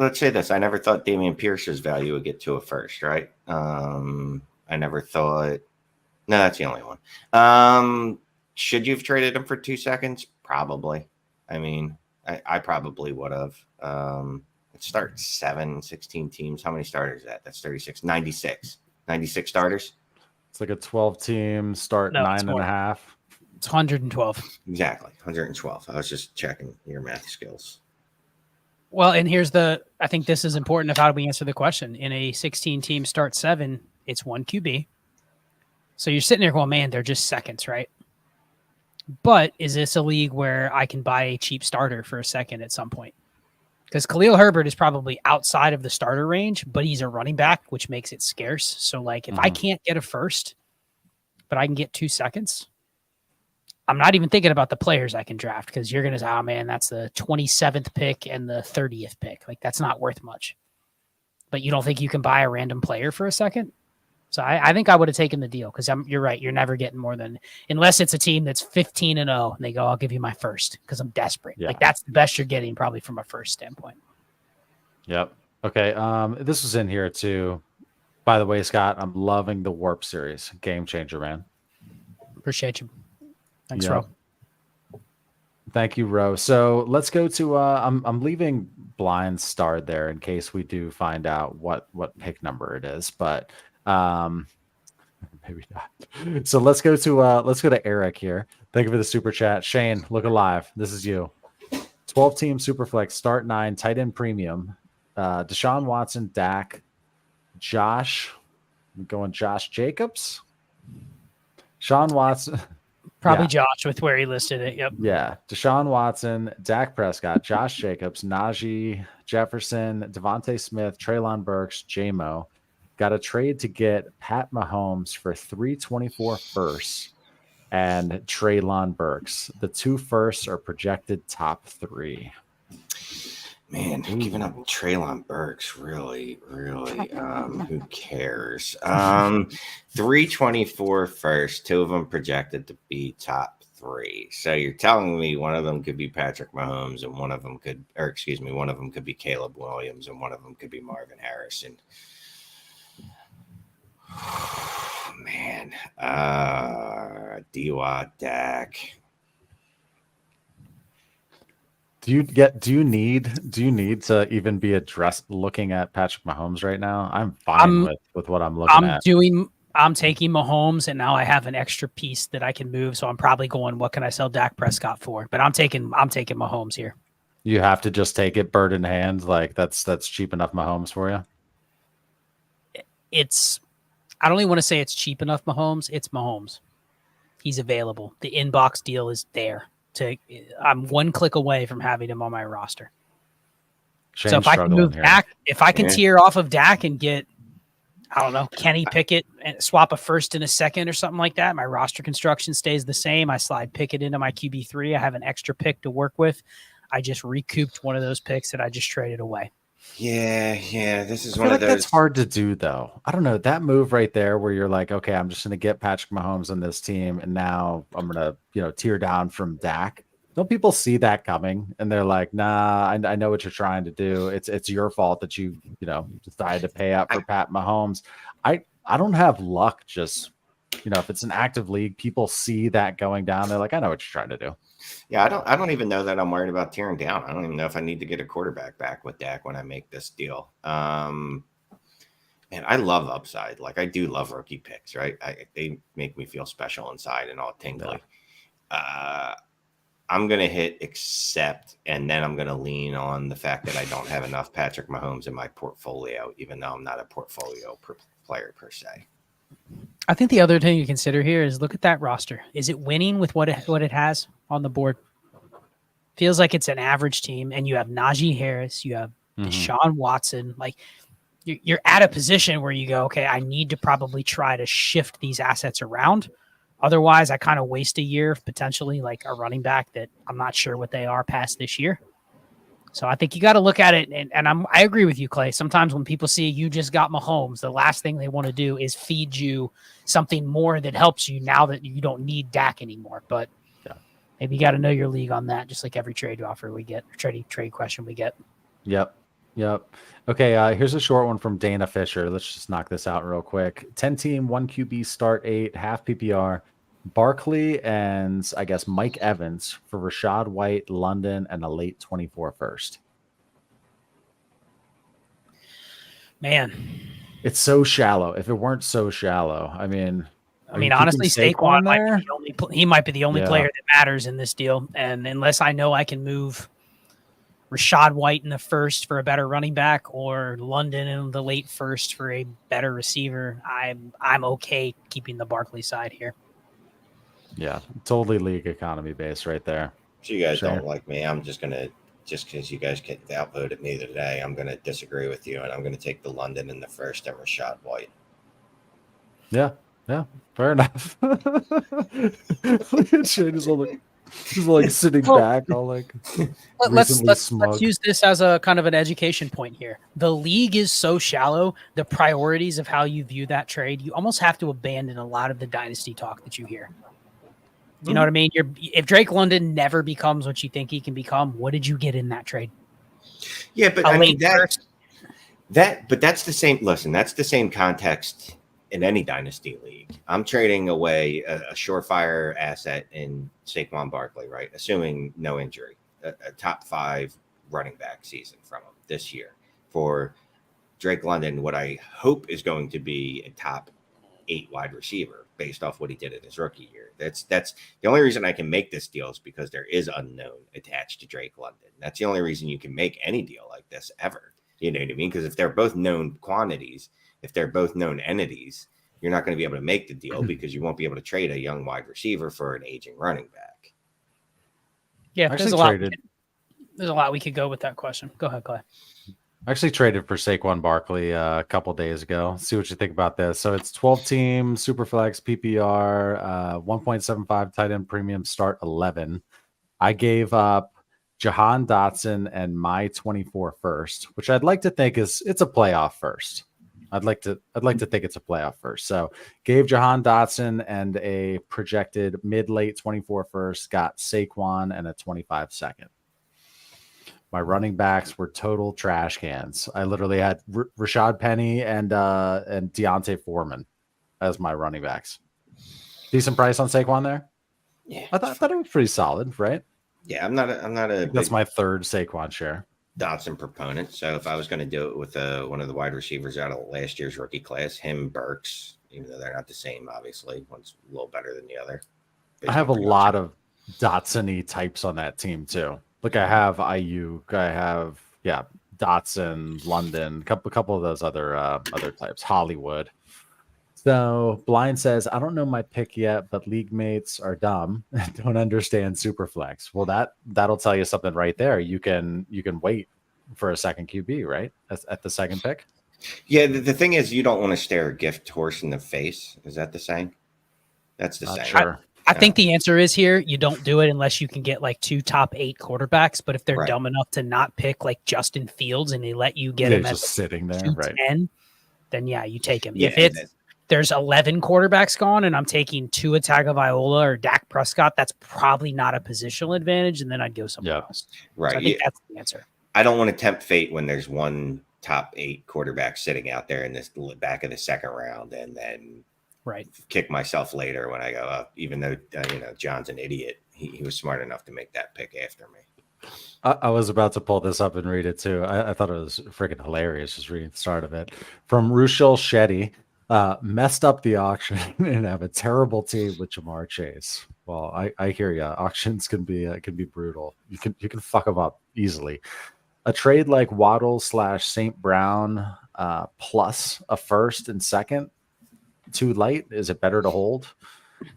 let's say this. I never thought Dameon Pierce's value would get to a first, right? I never thought. No, that's the only one. Should you have traded him for 2 seconds? Probably. I mean, I probably would have. It starts 16 teams. How many starters is that? That's 36. 96. 96 starters. It's like a 12-team start, No, it's more. 9.5. It's 112. Exactly. 112. I was just checking your math skills. Well, and I think this is important of how we answer the question. In a 16-team start 7, it's 1 QB. So you're sitting there going, man, they're just seconds, right? But is this a league where I can buy a cheap starter for a second at some point? Because Khalil Herbert is probably outside of the starter range, but he's a running back, which makes it scarce. So, like, if I can't get a first, but I can get 2 seconds, I'm not even thinking about the players I can draft because you're going to say, oh, man, that's the 27th pick and the 30th pick. Like, that's not worth much. But you don't think you can buy a random player for a second? So I think I would have taken the deal because you're right. You're never getting more than, unless it's a team that's 15-0 and they go, I'll give you my first because I'm desperate. Yeah. Like that's the best you're getting probably from a first standpoint. Yep. Okay. This was in here too. By the way, Scott, I'm loving the Warp series. Game changer, man. Appreciate you. Thanks, Yep. Ro. Thank you, Ro. So let's go to I'm leaving blind starred there in case we do find out what pick number it is, but maybe not. So let's go to Eric here. Thank you for the super chat. Shane, look alive. This is you. 12-team Superflex, start 9, tight end premium. Deshaun Watson, Dak, Josh. I'm going Josh Jacobs. Sean Watson. Probably Yeah. Josh with where he listed it. Yep. Yeah. Deshaun Watson, Dak Prescott, Josh Jacobs, Najee Jefferson, Devontae Smith, Treylon Burks, J-Mo. Got a trade to get Pat Mahomes for 324 firsts and Treylon Burks. The 2 firsts are projected top 3. Man, giving up Treylon Burks, really, who cares? 324 first, 2 of them projected to be top 3. So you're telling me one of them could be Patrick Mahomes and one of them could be Caleb Williams and one of them could be Marvin Harrison. Man, D-Watt, Dak. Do you need to even be addressed looking at Patrick Mahomes right now? I'm fine with what I'm looking at. I'm taking Mahomes and now I have an extra piece that I can move. So I'm probably going, what can I sell Dak Prescott for? But I'm taking Mahomes here. You have to just take it bird in hand. Like that's cheap enough Mahomes for you. I don't even want to say it's cheap enough Mahomes. It's Mahomes. He's available. The inbox deal is there. I'm 1 click away from having him on my roster. Shane's so if I can move here. Dak, if I can tier off of Dak and get, I don't know, Kenny Pickett and swap a first and a second or something like that, my roster construction stays the same. I slide Pickett into my QB3. I have an extra pick to work with. I just recouped one of those picks that I just traded away. Yeah. This is I feel one like of those. That's hard to do, though. I don't know that move right there, where you're like, okay, I'm just going to get Patrick Mahomes on this team, and now I'm going to, tear down from Dak. Don't people see that coming, and they're like, nah, I know what you're trying to do. It's your fault that you decided to pay up for Pat Mahomes. I don't have luck. Just if it's an active league, people see that going down. They're like, I know what you're trying to do. Yeah, I don't even know that I'm worried about tearing down. I don't even know if I need to get a quarterback back with Dak when I make this deal. Man, I love upside. Like I do love rookie picks, right? They make me feel special inside and all tingly. Yeah. I'm going to hit accept, and then I'm going to lean on the fact that I don't have enough Patrick Mahomes in my portfolio, even though I'm not a portfolio player per se. I think the other thing you consider here is look at that roster. Is it winning with what it has on the board? Feels like it's an average team, and you have Najee Harris, you have Deshaun Watson. Like you're at a position where you go, okay, I need to probably try to shift these assets around. Otherwise, I kind of waste a year potentially like a running back that I'm not sure what they are past this year. So I think you got to look at it, and I agree with you, Clay. Sometimes when people see you just got Mahomes, the last thing they want to do is feed you something more that helps you now that you don't need Dak anymore. But maybe you got to know your league on that, just like every trade offer we get, or trade question we get. Yep. Yep. Okay, here's a short one from Dana Fisher. Let's just knock this out real quick. 10-team, 1 QB, start 8, half PPR. Barkley and I guess Mike Evans for Rashad White, London, and a late 24 first. Man, It's so shallow. If it weren't so shallow, I mean, honestly, Saquon might there? be the he might be the only Yeah. player that matters in this deal. And unless I know I can move Rashad White in the first for a better running back or London in the late first for a better receiver, I'm okay keeping the Barkley side here. Yeah, totally league economy based right there. So you guys don't like me. I'm just going to, just because you guys outvoted me today, I'm going to disagree with you, and I'm going to take the London in the first and Rashad White. Yeah, fair enough. Look at Shane is all like sitting back, all like let's use this as a kind of an education point here. The league is so shallow. The priorities of how you view that trade, you almost have to abandon a lot of the dynasty talk that you hear. You know what I mean? If Drake London never becomes what you think he can become, what did you get in that trade? Yeah, but I mean but that's the same. Listen, that's the same context in any dynasty league. I'm trading away a surefire asset in Saquon Barkley, right? Assuming no injury, a top 5 running back season from him this year for Drake London. What I hope is going to be a top 8 wide receiver based off what he did in his rookie year. That's the only reason I can make this deal is because there is unknown attached to Drake London. That's the only reason you can make any deal like this ever. You know what I mean? Because if they're both known quantities, if they're both known entities, you're not going to be able to make the deal because you won't be able to trade a young wide receiver for an aging running back. Yeah, there's a lot we could go with that question. Go ahead, Clay. I actually traded for Saquon Barkley a couple days ago. Let's see what you think about this. So it's 12-team, Superflex, PPR, 1.75 tight end premium, start 11. I gave up Jahan Dotson and my 24 first, which I'd like to think it's a playoff first. I'd like to think it's a playoff first. So gave Jahan Dotson and a projected mid-late 24 first, got Saquon and a 25 second. My running backs were total trash cans. I literally had Rashad Penny and Deontay Foreman as my running backs. Decent price on Saquon there. Yeah, I thought it was pretty solid, right? Yeah, I'm not a. That's my third Saquon share. Dotson proponent. So if I was going to do it with one of the wide receivers out of last year's rookie class, him, Burks, even though they're not the same, obviously, one's a little better than the other. I have a lot of Dotson-y types on that team too. Like I have Ayuk, I have Dotson, London, couple of those other types, Hollywood. So Blind says, I don't know my pick yet, but league mates are dumb and don't understand Superflex. Well, that'll tell you something right there. You can wait for a second QB, right? At the second pick. Yeah, the thing is, you don't want to stare a gift horse in the face. Is that the saying? That's the saying. Sure. I think the answer is here. You don't do it unless you can get like 2 top 8 quarterbacks. But if they're dumb enough to not pick like Justin Fields and they let you get him just sitting there, right? Then you take him. Yeah, if there's 11 quarterbacks gone and I'm taking Tua Tagovailoa or Dak Prescott, that's probably not a positional advantage. And then I'd go somewhere else. Right. So I think that's the answer. I don't want to tempt fate when there's one top 8 quarterback sitting out there in this back of the second round and then kick myself later when I go, even though, John's an idiot, he was smart enough to make that pick after me. I was about to pull this up and read it too. I thought it was freaking hilarious just reading the start of it. From Rushel Shetty, messed up the auction and have a terrible team with Jamar Chase. Well, I hear you. Auctions can be brutal. You can fuck them up easily. A trade like Waddle / St. Brown plus a first and second, too light? Is it better to hold?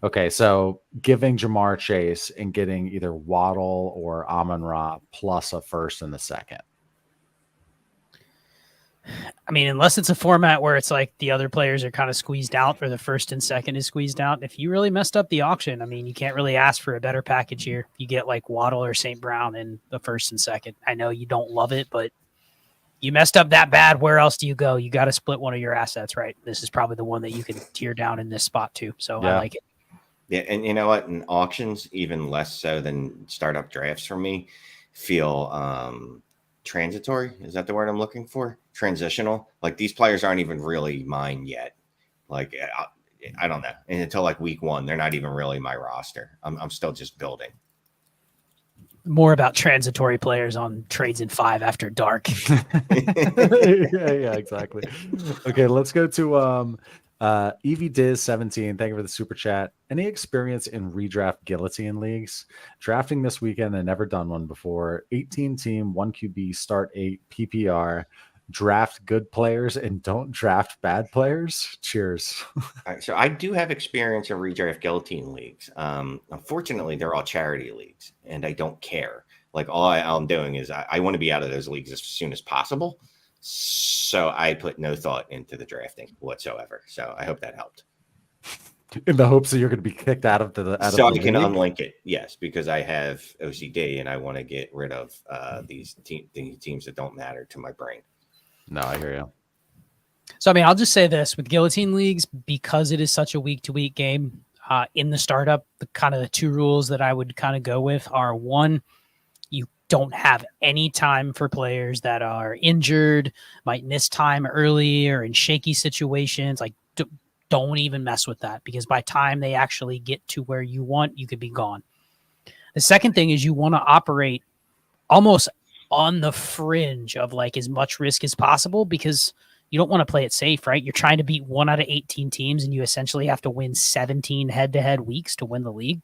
Okay, so giving Jamar Chase and getting either Waddle or Amon-Ra plus a first and the second. I mean, unless it's a format where it's like the other players are kind of squeezed out or the first and second is squeezed out. If you really messed up the auction, I mean, you can't really ask for a better package here. You get like Waddle or St. Brown in the first and second. I know you don't love it, but you messed up that bad. Where else do you go? You got to split one of your assets, right? This is probably the one that you can tear down in this spot too. So I like it. Yeah, and you know what? In auctions, even less so than startup drafts for me, feel transitory. Is that the word I'm looking for? Transitional. Like these players aren't even really mine yet. Like I don't know. And until like week 1, they're not even really my roster. I'm still just building. More about transitory players on Trades in 5 after dark. yeah, exactly. Okay, let's go to EVDiz17. Thank you for the super chat. Any experience in redraft guillotine leagues? Drafting this weekend and never done one before. 18 team, 1 QB, start 8 PPR. Draft good players and don't draft bad players. Cheers. All right, so I do have experience in redraft guillotine leagues. Unfortunately, they're all charity leagues, and I don't care. Like all I'm doing is I want to be out of those leagues as soon as possible. So I put no thought into the drafting whatsoever. So I hope that helped. In the hopes that you're going to be kicked out of the So the I can league? unlink it, yes, because I have OCD and I want to get rid of these teams that don't matter to my brain. No, I hear you. So, I mean, I'll just say this with guillotine leagues, because it is such a week-to-week game in the startup, the kind of the 2 rules that I would kind of go with are 1, you don't have any time for players that are injured, might miss time early or in shaky situations. Like, don't even mess with that because by time they actually get to where you want, you could be gone. The second thing is you want to operate almost on the fringe of like as much risk as possible because you don't want to play it safe, right? You're trying to beat 1 out of 18 teams and you essentially have to win 17 head-to-head weeks to win the league.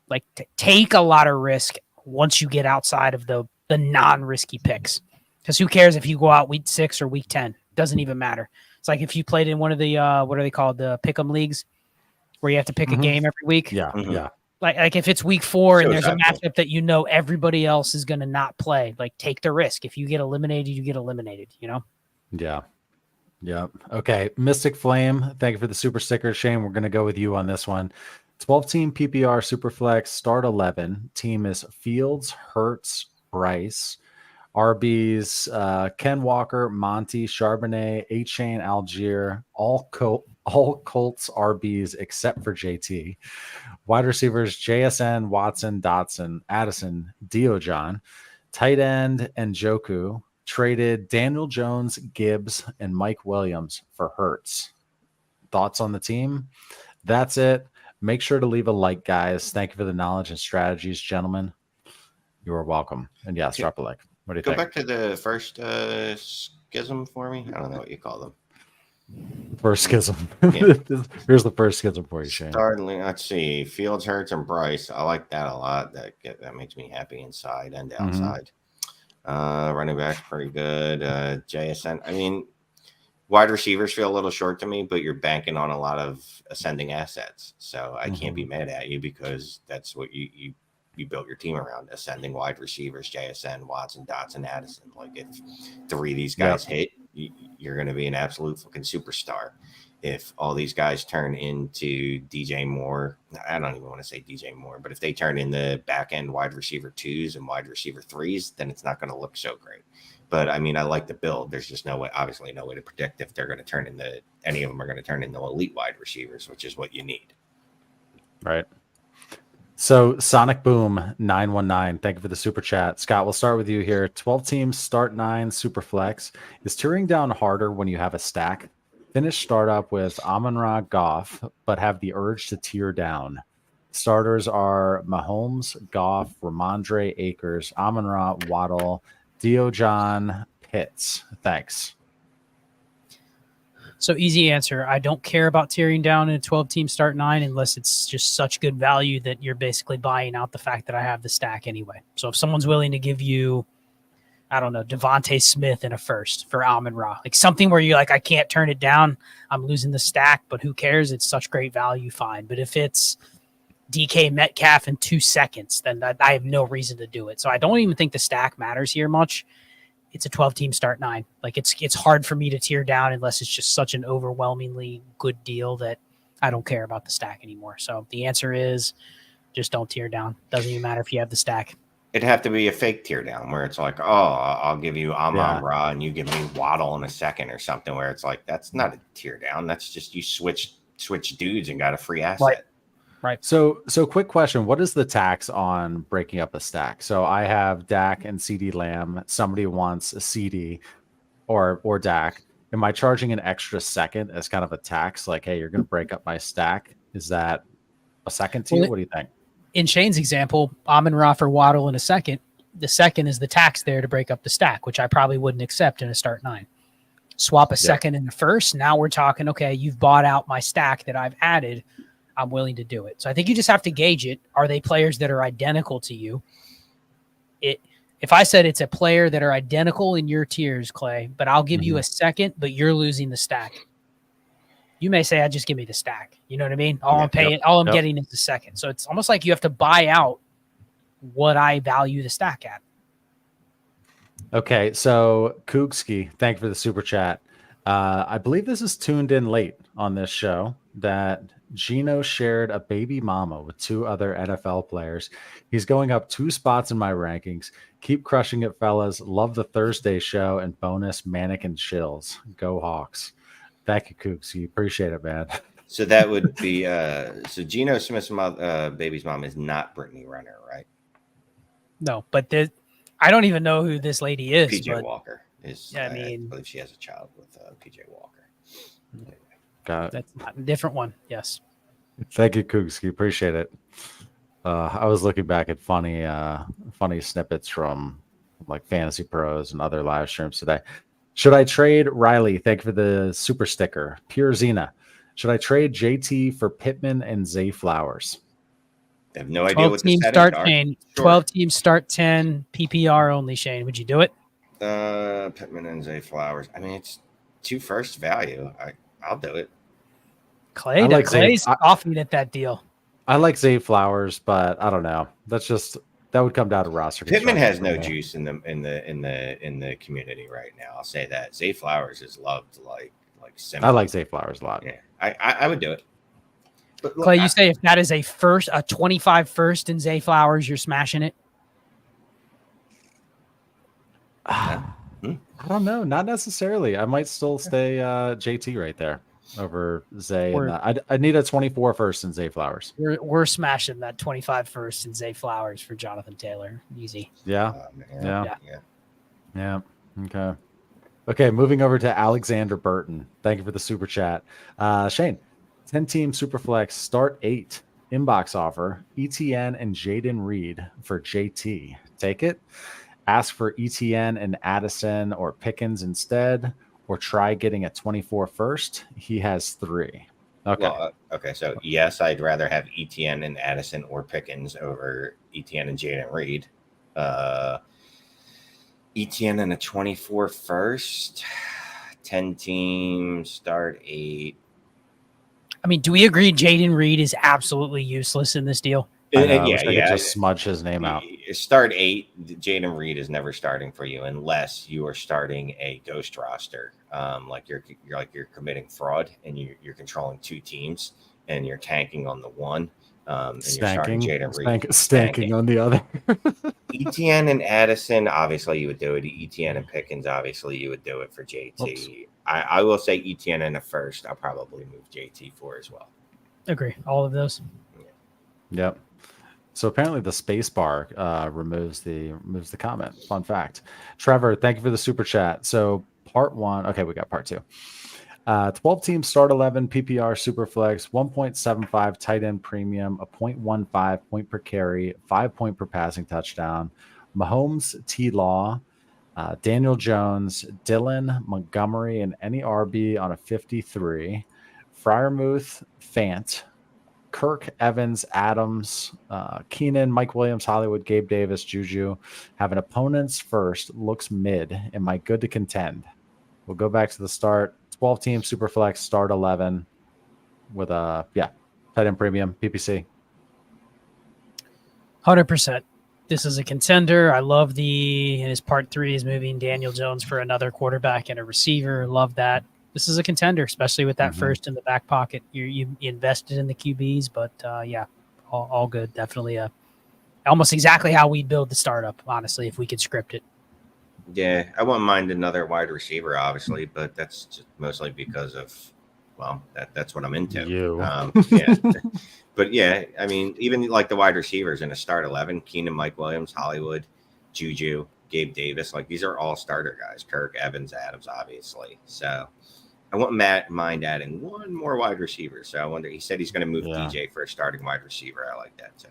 Like take a lot of risk once you get outside of the non-risky picks. Because who cares if you go out week 6 or week 10? Doesn't even matter. It's like if you played in one of the, what are they called? The pick'em leagues where you have to pick a game every week. Yeah, yeah. Like if it's week 4 and there's a Exactly. matchup that you know everybody else is going to not play, like take the risk. If you get eliminated, you get eliminated, you know? Yeah. Yeah. Okay. Mystic Flame. Thank you for the super sticker. Shane, we're going to go with you on this one. 12-team PPR Superflex, start 11. Team is Fields, Hertz, Bryce. RBs, Ken Walker, Monty, Charbonnet, A-Chain, Algier, all Colts RBs except for JT. Wide receivers, JSN, Watson, Dotson, Addison, Diojon. Tight end, and Njoku. Traded Daniel Jones, Gibbs, and Mike Williams for Hertz. Thoughts on the team? That's it. Make sure to leave a like, guys. Thank you for the knowledge and strategies, gentlemen. You are welcome. And yes, drop a like. What do you Go think? back to the first schism for me. I don't know what you call them. First schism. Yeah. Here's the first schism for you, Shane. Let's see. Fields, Hurts, and Bryce. I like that a lot. That makes me happy inside and outside. Running back's pretty good. JSN. I mean, wide receivers feel a little short to me, but you're banking on a lot of ascending assets. So I can't be mad at you because that's what you built your team around: ascending wide receivers, JSN, Watson, Dotson, Addison. Like if 3 of these guys hit, you're going to be an absolute fucking superstar. If all these guys turn into DJ Moore, I don't even want to say DJ Moore, but if they turn into back end wide receiver 2s and wide receiver 3s, then it's not going to look so great. But I mean, I like the build. There's just no way, obviously, no way to predict if they're going to turn into any of them are going to turn into elite wide receivers, which is what you need. Right. So Sonic Boom 919, thank you for the super chat. Scott, we'll start with you here. 12 teams, start 9, super flex. Is tearing down harder when you have a stack? Finish startup with Amon-Ra, Goff, but have the urge to tear down. Starters are Mahomes, Goff, Ramondre, Akers, Amon-Ra, Waddle, Diojon, Pitts. Thanks. So easy answer. I don't care about tearing down in a 12-team start 9 unless it's just such good value that you're basically buying out the fact that I have the stack anyway. So if someone's willing to give you, I don't know, Devontae Smith in a first for Amon-Ra, like something where you're like, I can't turn it down. I'm losing the stack, but who cares? It's such great value, fine. But if it's DK Metcalf in 2 seconds, then I have no reason to do it. So I don't even think the stack matters here much. It's a 12-team start 9. Like it's hard for me to tear down unless it's just such an overwhelmingly good deal that I don't care about the stack anymore. So the answer is just don't tear down. Doesn't even matter if you have the stack. It'd have to be a fake tear down where it's like, oh, I'll give you Amon-Ra and you give me Waddle in a second or something where it's like, that's not a tear down. That's just you switch dudes and got a free asset. Right. Right. So quick question. What is the tax on breaking up a stack? So I have Dak and CD Lamb. Somebody wants a CD or Dak. Am I charging an extra second as kind of a tax? Like, hey, you're going to break up my stack. Is that a second to you? Well, What do you think? in Shane's example, Amon-Ra for Waddle in a second. The second is the tax there to break up the stack, which I probably wouldn't accept in a start 9. Swap a second in the first. Now we're talking, okay, you've bought out my stack that I've added. I'm willing to do it. So I think you just have to gauge it. Are they players that are identical to you? If I said it's a player that are identical in your tiers, Clay, but I'll give you a second, but you're losing the stack. You may say, just give me the stack. You know what I mean? All I'm getting is the second. So it's almost like you have to buy out what I value the stack at. Okay, so Koogski, thank you for the super chat. I believe this is tuned in late on this show that Gino shared a baby mama with 2 other NFL players. He's going up 2 spots in my rankings. Keep crushing it, fellas. Love the Thursday show and bonus mannequin chills. Go Hawks. Thank you, Koogski. Appreciate it, man. So that would be so Geno Smith's baby's mom is not Brittany Renner, right? No, but I don't even know who this lady is. PJ Walker is. Yeah, I believe she has a child with PJ Walker. Got it. That's a different one. Yes. Thank you, Koogski. Appreciate it. I was looking back at funny snippets from like Fantasy Pros and other live streams today. Should I trade Riley? Thank you for the super sticker. Pure Zena. Should I trade JT for Pittman and Zay Flowers? I have no idea what the team settings start are. Shane. Sure. 12 teams start 10 PPR only. Shane, would you do it? Pittman and Zay Flowers. I mean, it's 2 first value. I'll do it. Clay's offering at that deal. I like Zay Flowers, but I don't know. That would come down to roster. Pittman has no juice in the community right now. I'll say that. Zay Flowers is loved like I like Zay Flowers a lot. Yeah, I would do it. But look, Clay, you say if that is a 25 first in Zay Flowers, you're smashing it? I don't know. Not necessarily. I might still stay JT right there over Zay. I need a 24 first in Zay Flowers. We're smashing that 25 first in Zay Flowers for Jonathan Taylor. Easy. Yeah. Okay, moving over to Alexander Burton. Thank you for the super chat. Shane, 10-team Superflex, start 8, inbox offer, ETN and Jaden Reed for JT. Take it. Ask for ETN and Addison or Pickens instead, or try getting a 24 first. He has 3. Okay. Well, okay, so yes, I'd rather have ETN and Addison or Pickens over ETN and Jaden Reed. ETN and a 24 first, 10 teams, start 8. I mean, do we agree Jaden Reed is absolutely useless in this deal? Just smudge his name out. Start 8. Jaden Reed is never starting for you unless you are starting a ghost roster. Like you're committing fraud and you're controlling 2 teams and you're tanking on the one. And you're starting Jaden Reed. Stanking on the other. ETN and Addison, obviously you would do it. ETN and Pickens, obviously you would do it for JT. Oops. I will say ETN in the first. I'll probably move JT for as well. Agree. All of those. Yep. So apparently the space bar removes the comment. Fun fact. Trevor, thank you for the super chat. So part 1. Okay, we got part 2. 12 team start 11 PPR Superflex, 1.75 tight end premium, a 0.15 point per carry, 5 point per passing touchdown. Mahomes, T Law, Daniel Jones, Dylan, Montgomery, and any RB on a 53. Freiermuth, Fant, Kirk, Evans, Adams, Keenan, Mike Williams, Hollywood, Gabe Davis, Juju. Have an opponent's first, looks mid. Am I good to contend? We'll go back to the start. 12 team Superflex, start 11 with a tight end premium, PPC. 100%. This is a contender. I love in his part 3 is moving Daniel Jones for another quarterback and a receiver. Love that. This is a contender, especially with that first in the back pocket. You invested in the QBs, but all good. Definitely almost exactly how we build the startup, honestly, if we could script it. Yeah, I wouldn't mind another wide receiver, obviously, but that's just mostly because of Well, that's what I'm into. You. Yeah. But yeah, I mean, even like the wide receivers in a start 11, Keenan, Mike Williams, Hollywood, Juju, Gabe Davis, like these are all starter guys. Kirk, Evans, Adams, obviously. So I wouldn't mind adding one more wide receiver. So I wonder, he said he's going to move DJ for a starting wide receiver. I like that too.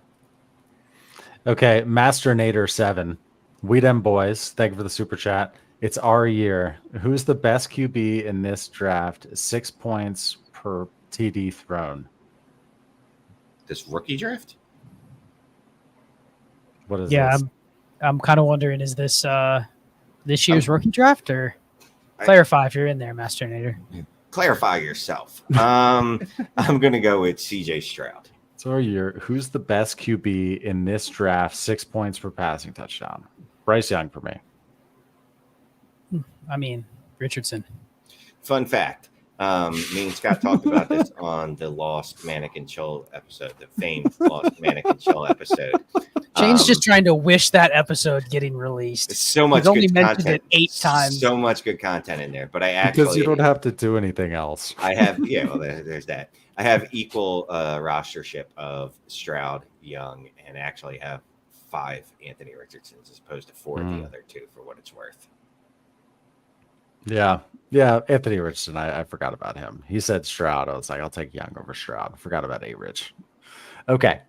Okay, Master Nader 7. We them boys. Thank you for the super chat. It's our year. Who's the best QB in this draft? 6 points per TD thrown. This rookie draft? What is this? I'm kind of wondering, is this this year's rookie draft, or clarify if you're in there, Master Nader? Clarify yourself. I'm going to go with CJ Stroud. It's our year. Who's the best QB in this draft? 6 points per passing touchdown. Bryce Young for me. I mean, Richardson. Fun fact. Me and Scott talked about this on the Lost Manic and Chill episode, the famed Lost Manic and Chill episode. Shane's just trying to wish that episode getting released. So much He's only good mentioned content. it 8 times. So much good content in there. But I actually... Because you don't have to do anything else. I have... Yeah, well, there's that. I have equal rostership of Stroud, Young, and actually have 5 Anthony Richardsons as opposed to 4 of the other 2 for what it's worth. Yeah, Anthony Richardson. I forgot about him. He said Stroud. I was like, I'll take Young over Stroud. Forgot about A-Rich. Okay,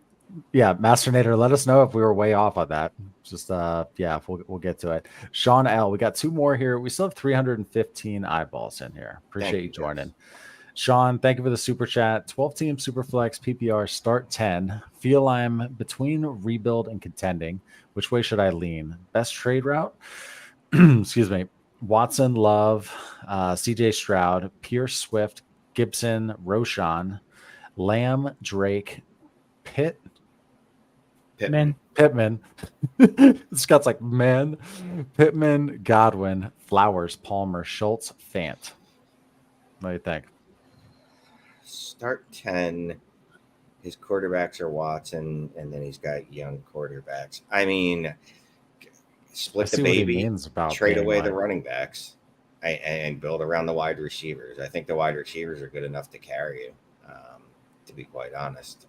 yeah, Master Nader, let us know if we were way off on that. Just yeah, we'll get to it. Sean L, we got 2 more here. We still have 315 eyeballs in here. Appreciate you joining. Sean, thank you for the super chat. 12-team Superflex PPR start 10. Feel I'm between rebuild and contending. Which way should I lean? Best trade route? Excuse me. Watson, Love, CJ Stroud, Pierce, Swift, Gibson, Roshan, Lamb, Drake, Pittman. Scott's like, man. Pittman, Godwin, Flowers, Palmer, Schultz, Fant. What do you think? Start 10. His quarterbacks are Watson, and then he's got young quarterbacks. I mean, split the baby, trade away the running backs, and build around the wide receivers. I think the wide receivers are good enough to carry you, to be quite honest.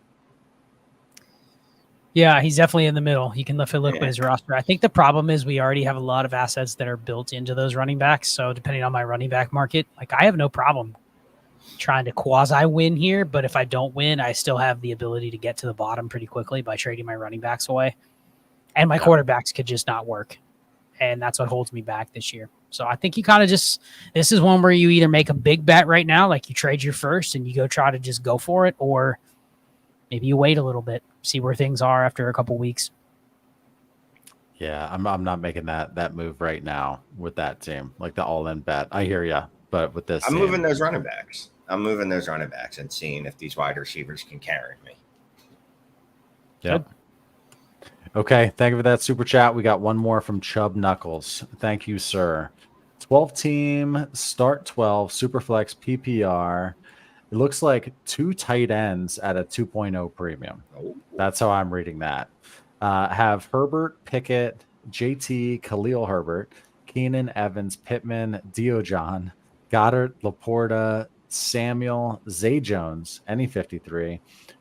Yeah, he's definitely in the middle. You can look at his roster. I think the problem is we already have a lot of assets that are built into those running backs. So depending on my running back market, like I have no problem trying to quasi win here, but if I don't win, I still have the ability to get to the bottom pretty quickly by trading my running backs away. And my quarterbacks could just not work. And that's what holds me back this year. So I think you kind of this is one where you either make a big bet right now, like you trade your first and you go try to just go for it, or maybe you wait a little bit, see where things are after a couple weeks. Yeah, I'm not making that move right now with that team, like the all-in bet. I hear you, but with this, I'm moving those running backs. And seeing if these wide receivers can carry me. Yep. Okay, thank you for that super chat. We got one more from Chubb Knuckles. Thank you, sir. 12-team, start 12, Superflex PPR. It looks like 2 tight ends at a 2.0 premium. Oh. That's how I'm reading that. Have Herbert, Pickett, JT, Khalil Herbert, Keenan, Evans, Pittman, Diojon, Goddard, Laporta, Samuel, Zay Jones, any 53.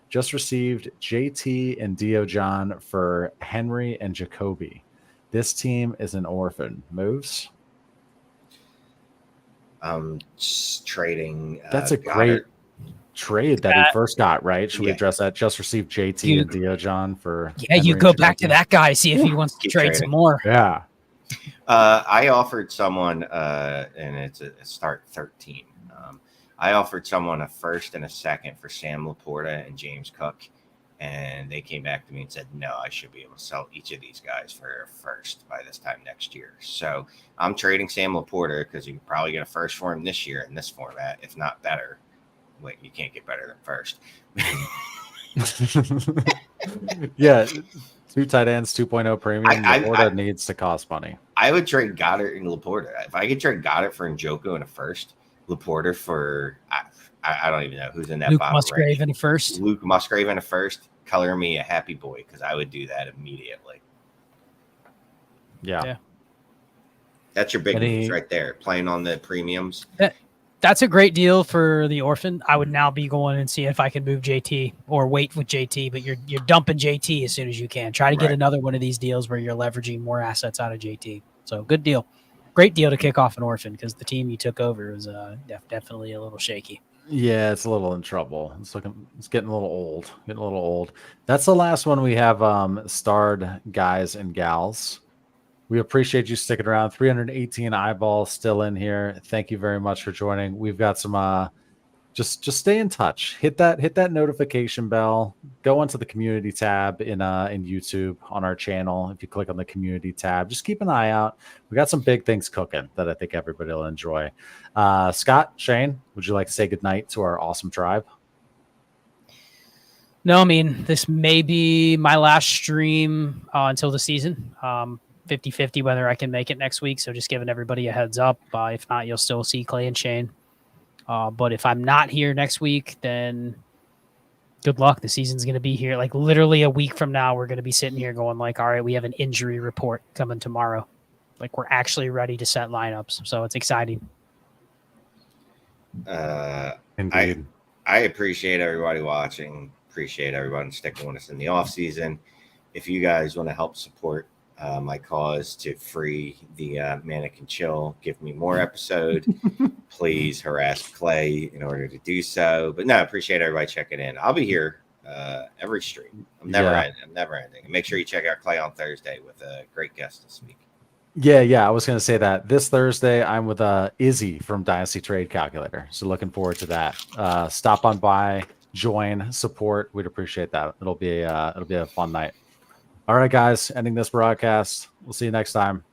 Just received JT and Diojon for Henry and Jacoby. This team is an orphan. Moves? Just trading. That's a great trade that he first got, right? Should we address that? Just received JT and Diojon for Henry, you go back to that guy, see if he wants to trade some more. Yeah. I offered someone, and it's a start 13. I offered someone a first and a second for Sam Laporta and James Cook, and they came back to me and said, no, I should be able to sell each of these guys for a first by this time next year. So I'm trading Sam Laporta because you can probably get a first for him this year in this format, if not better. Wait, you can't get better than first. Yeah, 2 tight ends, 2.0 premium. Laporta needs to cost money. I would trade Goddard and Laporta. If I could trade Goddard for Njoku in a first, Laporta for I don't even know who's in that Luke bottom Musgrave range. In a first. Luke Musgrave in a first. Color me a happy boy because I would do that immediately. Yeah. That's your big moves right there. Playing on the premiums. That's a great deal for the orphan. I would now be going and see if I can move JT or wait with JT, but you're dumping JT as soon as you can. Try to get another one of these deals where you're leveraging more assets out of JT. So good deal. Great deal to kick off an orphan because the team you took over was definitely a little shaky. Yeah, it's a little in trouble. It's getting a little old. That's the last one we have starred guys and gals. We appreciate you sticking around. 318 eyeballs still in here. Thank you very much for joining. We've got some just stay in touch. Hit that notification bell. Go onto the community tab in YouTube on our channel. If you click on the community tab, just keep an eye out. We got some big things cooking that I think everybody will enjoy. Scott, Shane, would you like to say goodnight to our awesome tribe? No, I mean, this may be my last stream until the season. 50-50 whether I can make it next week. So just giving everybody a heads up. If not, you'll still see Clay and Shane. But if I'm not here next week, then good luck. The season's going to be here. Like literally a week from now, we're going to be sitting here going like, all right, we have an injury report coming tomorrow. Like we're actually ready to set lineups. So it's exciting. Indeed. I appreciate everybody watching. Appreciate everyone sticking with us in the off season. If you guys want to help support my cause to free the Mannequin Chill, give me more episode. Please harass Clay in order to do so. But no, I appreciate everybody checking in. I'll be here every stream. I'm never ending. And make sure you check out Clay on Thursday with a great guest this week. Yeah. I was going to say that this Thursday I'm with Izzy from Dynasty Trade Calculator. So looking forward to that. Stop on by, join, support. We'd appreciate that. It'll be a fun night. All right, guys, ending this broadcast. We'll see you next time.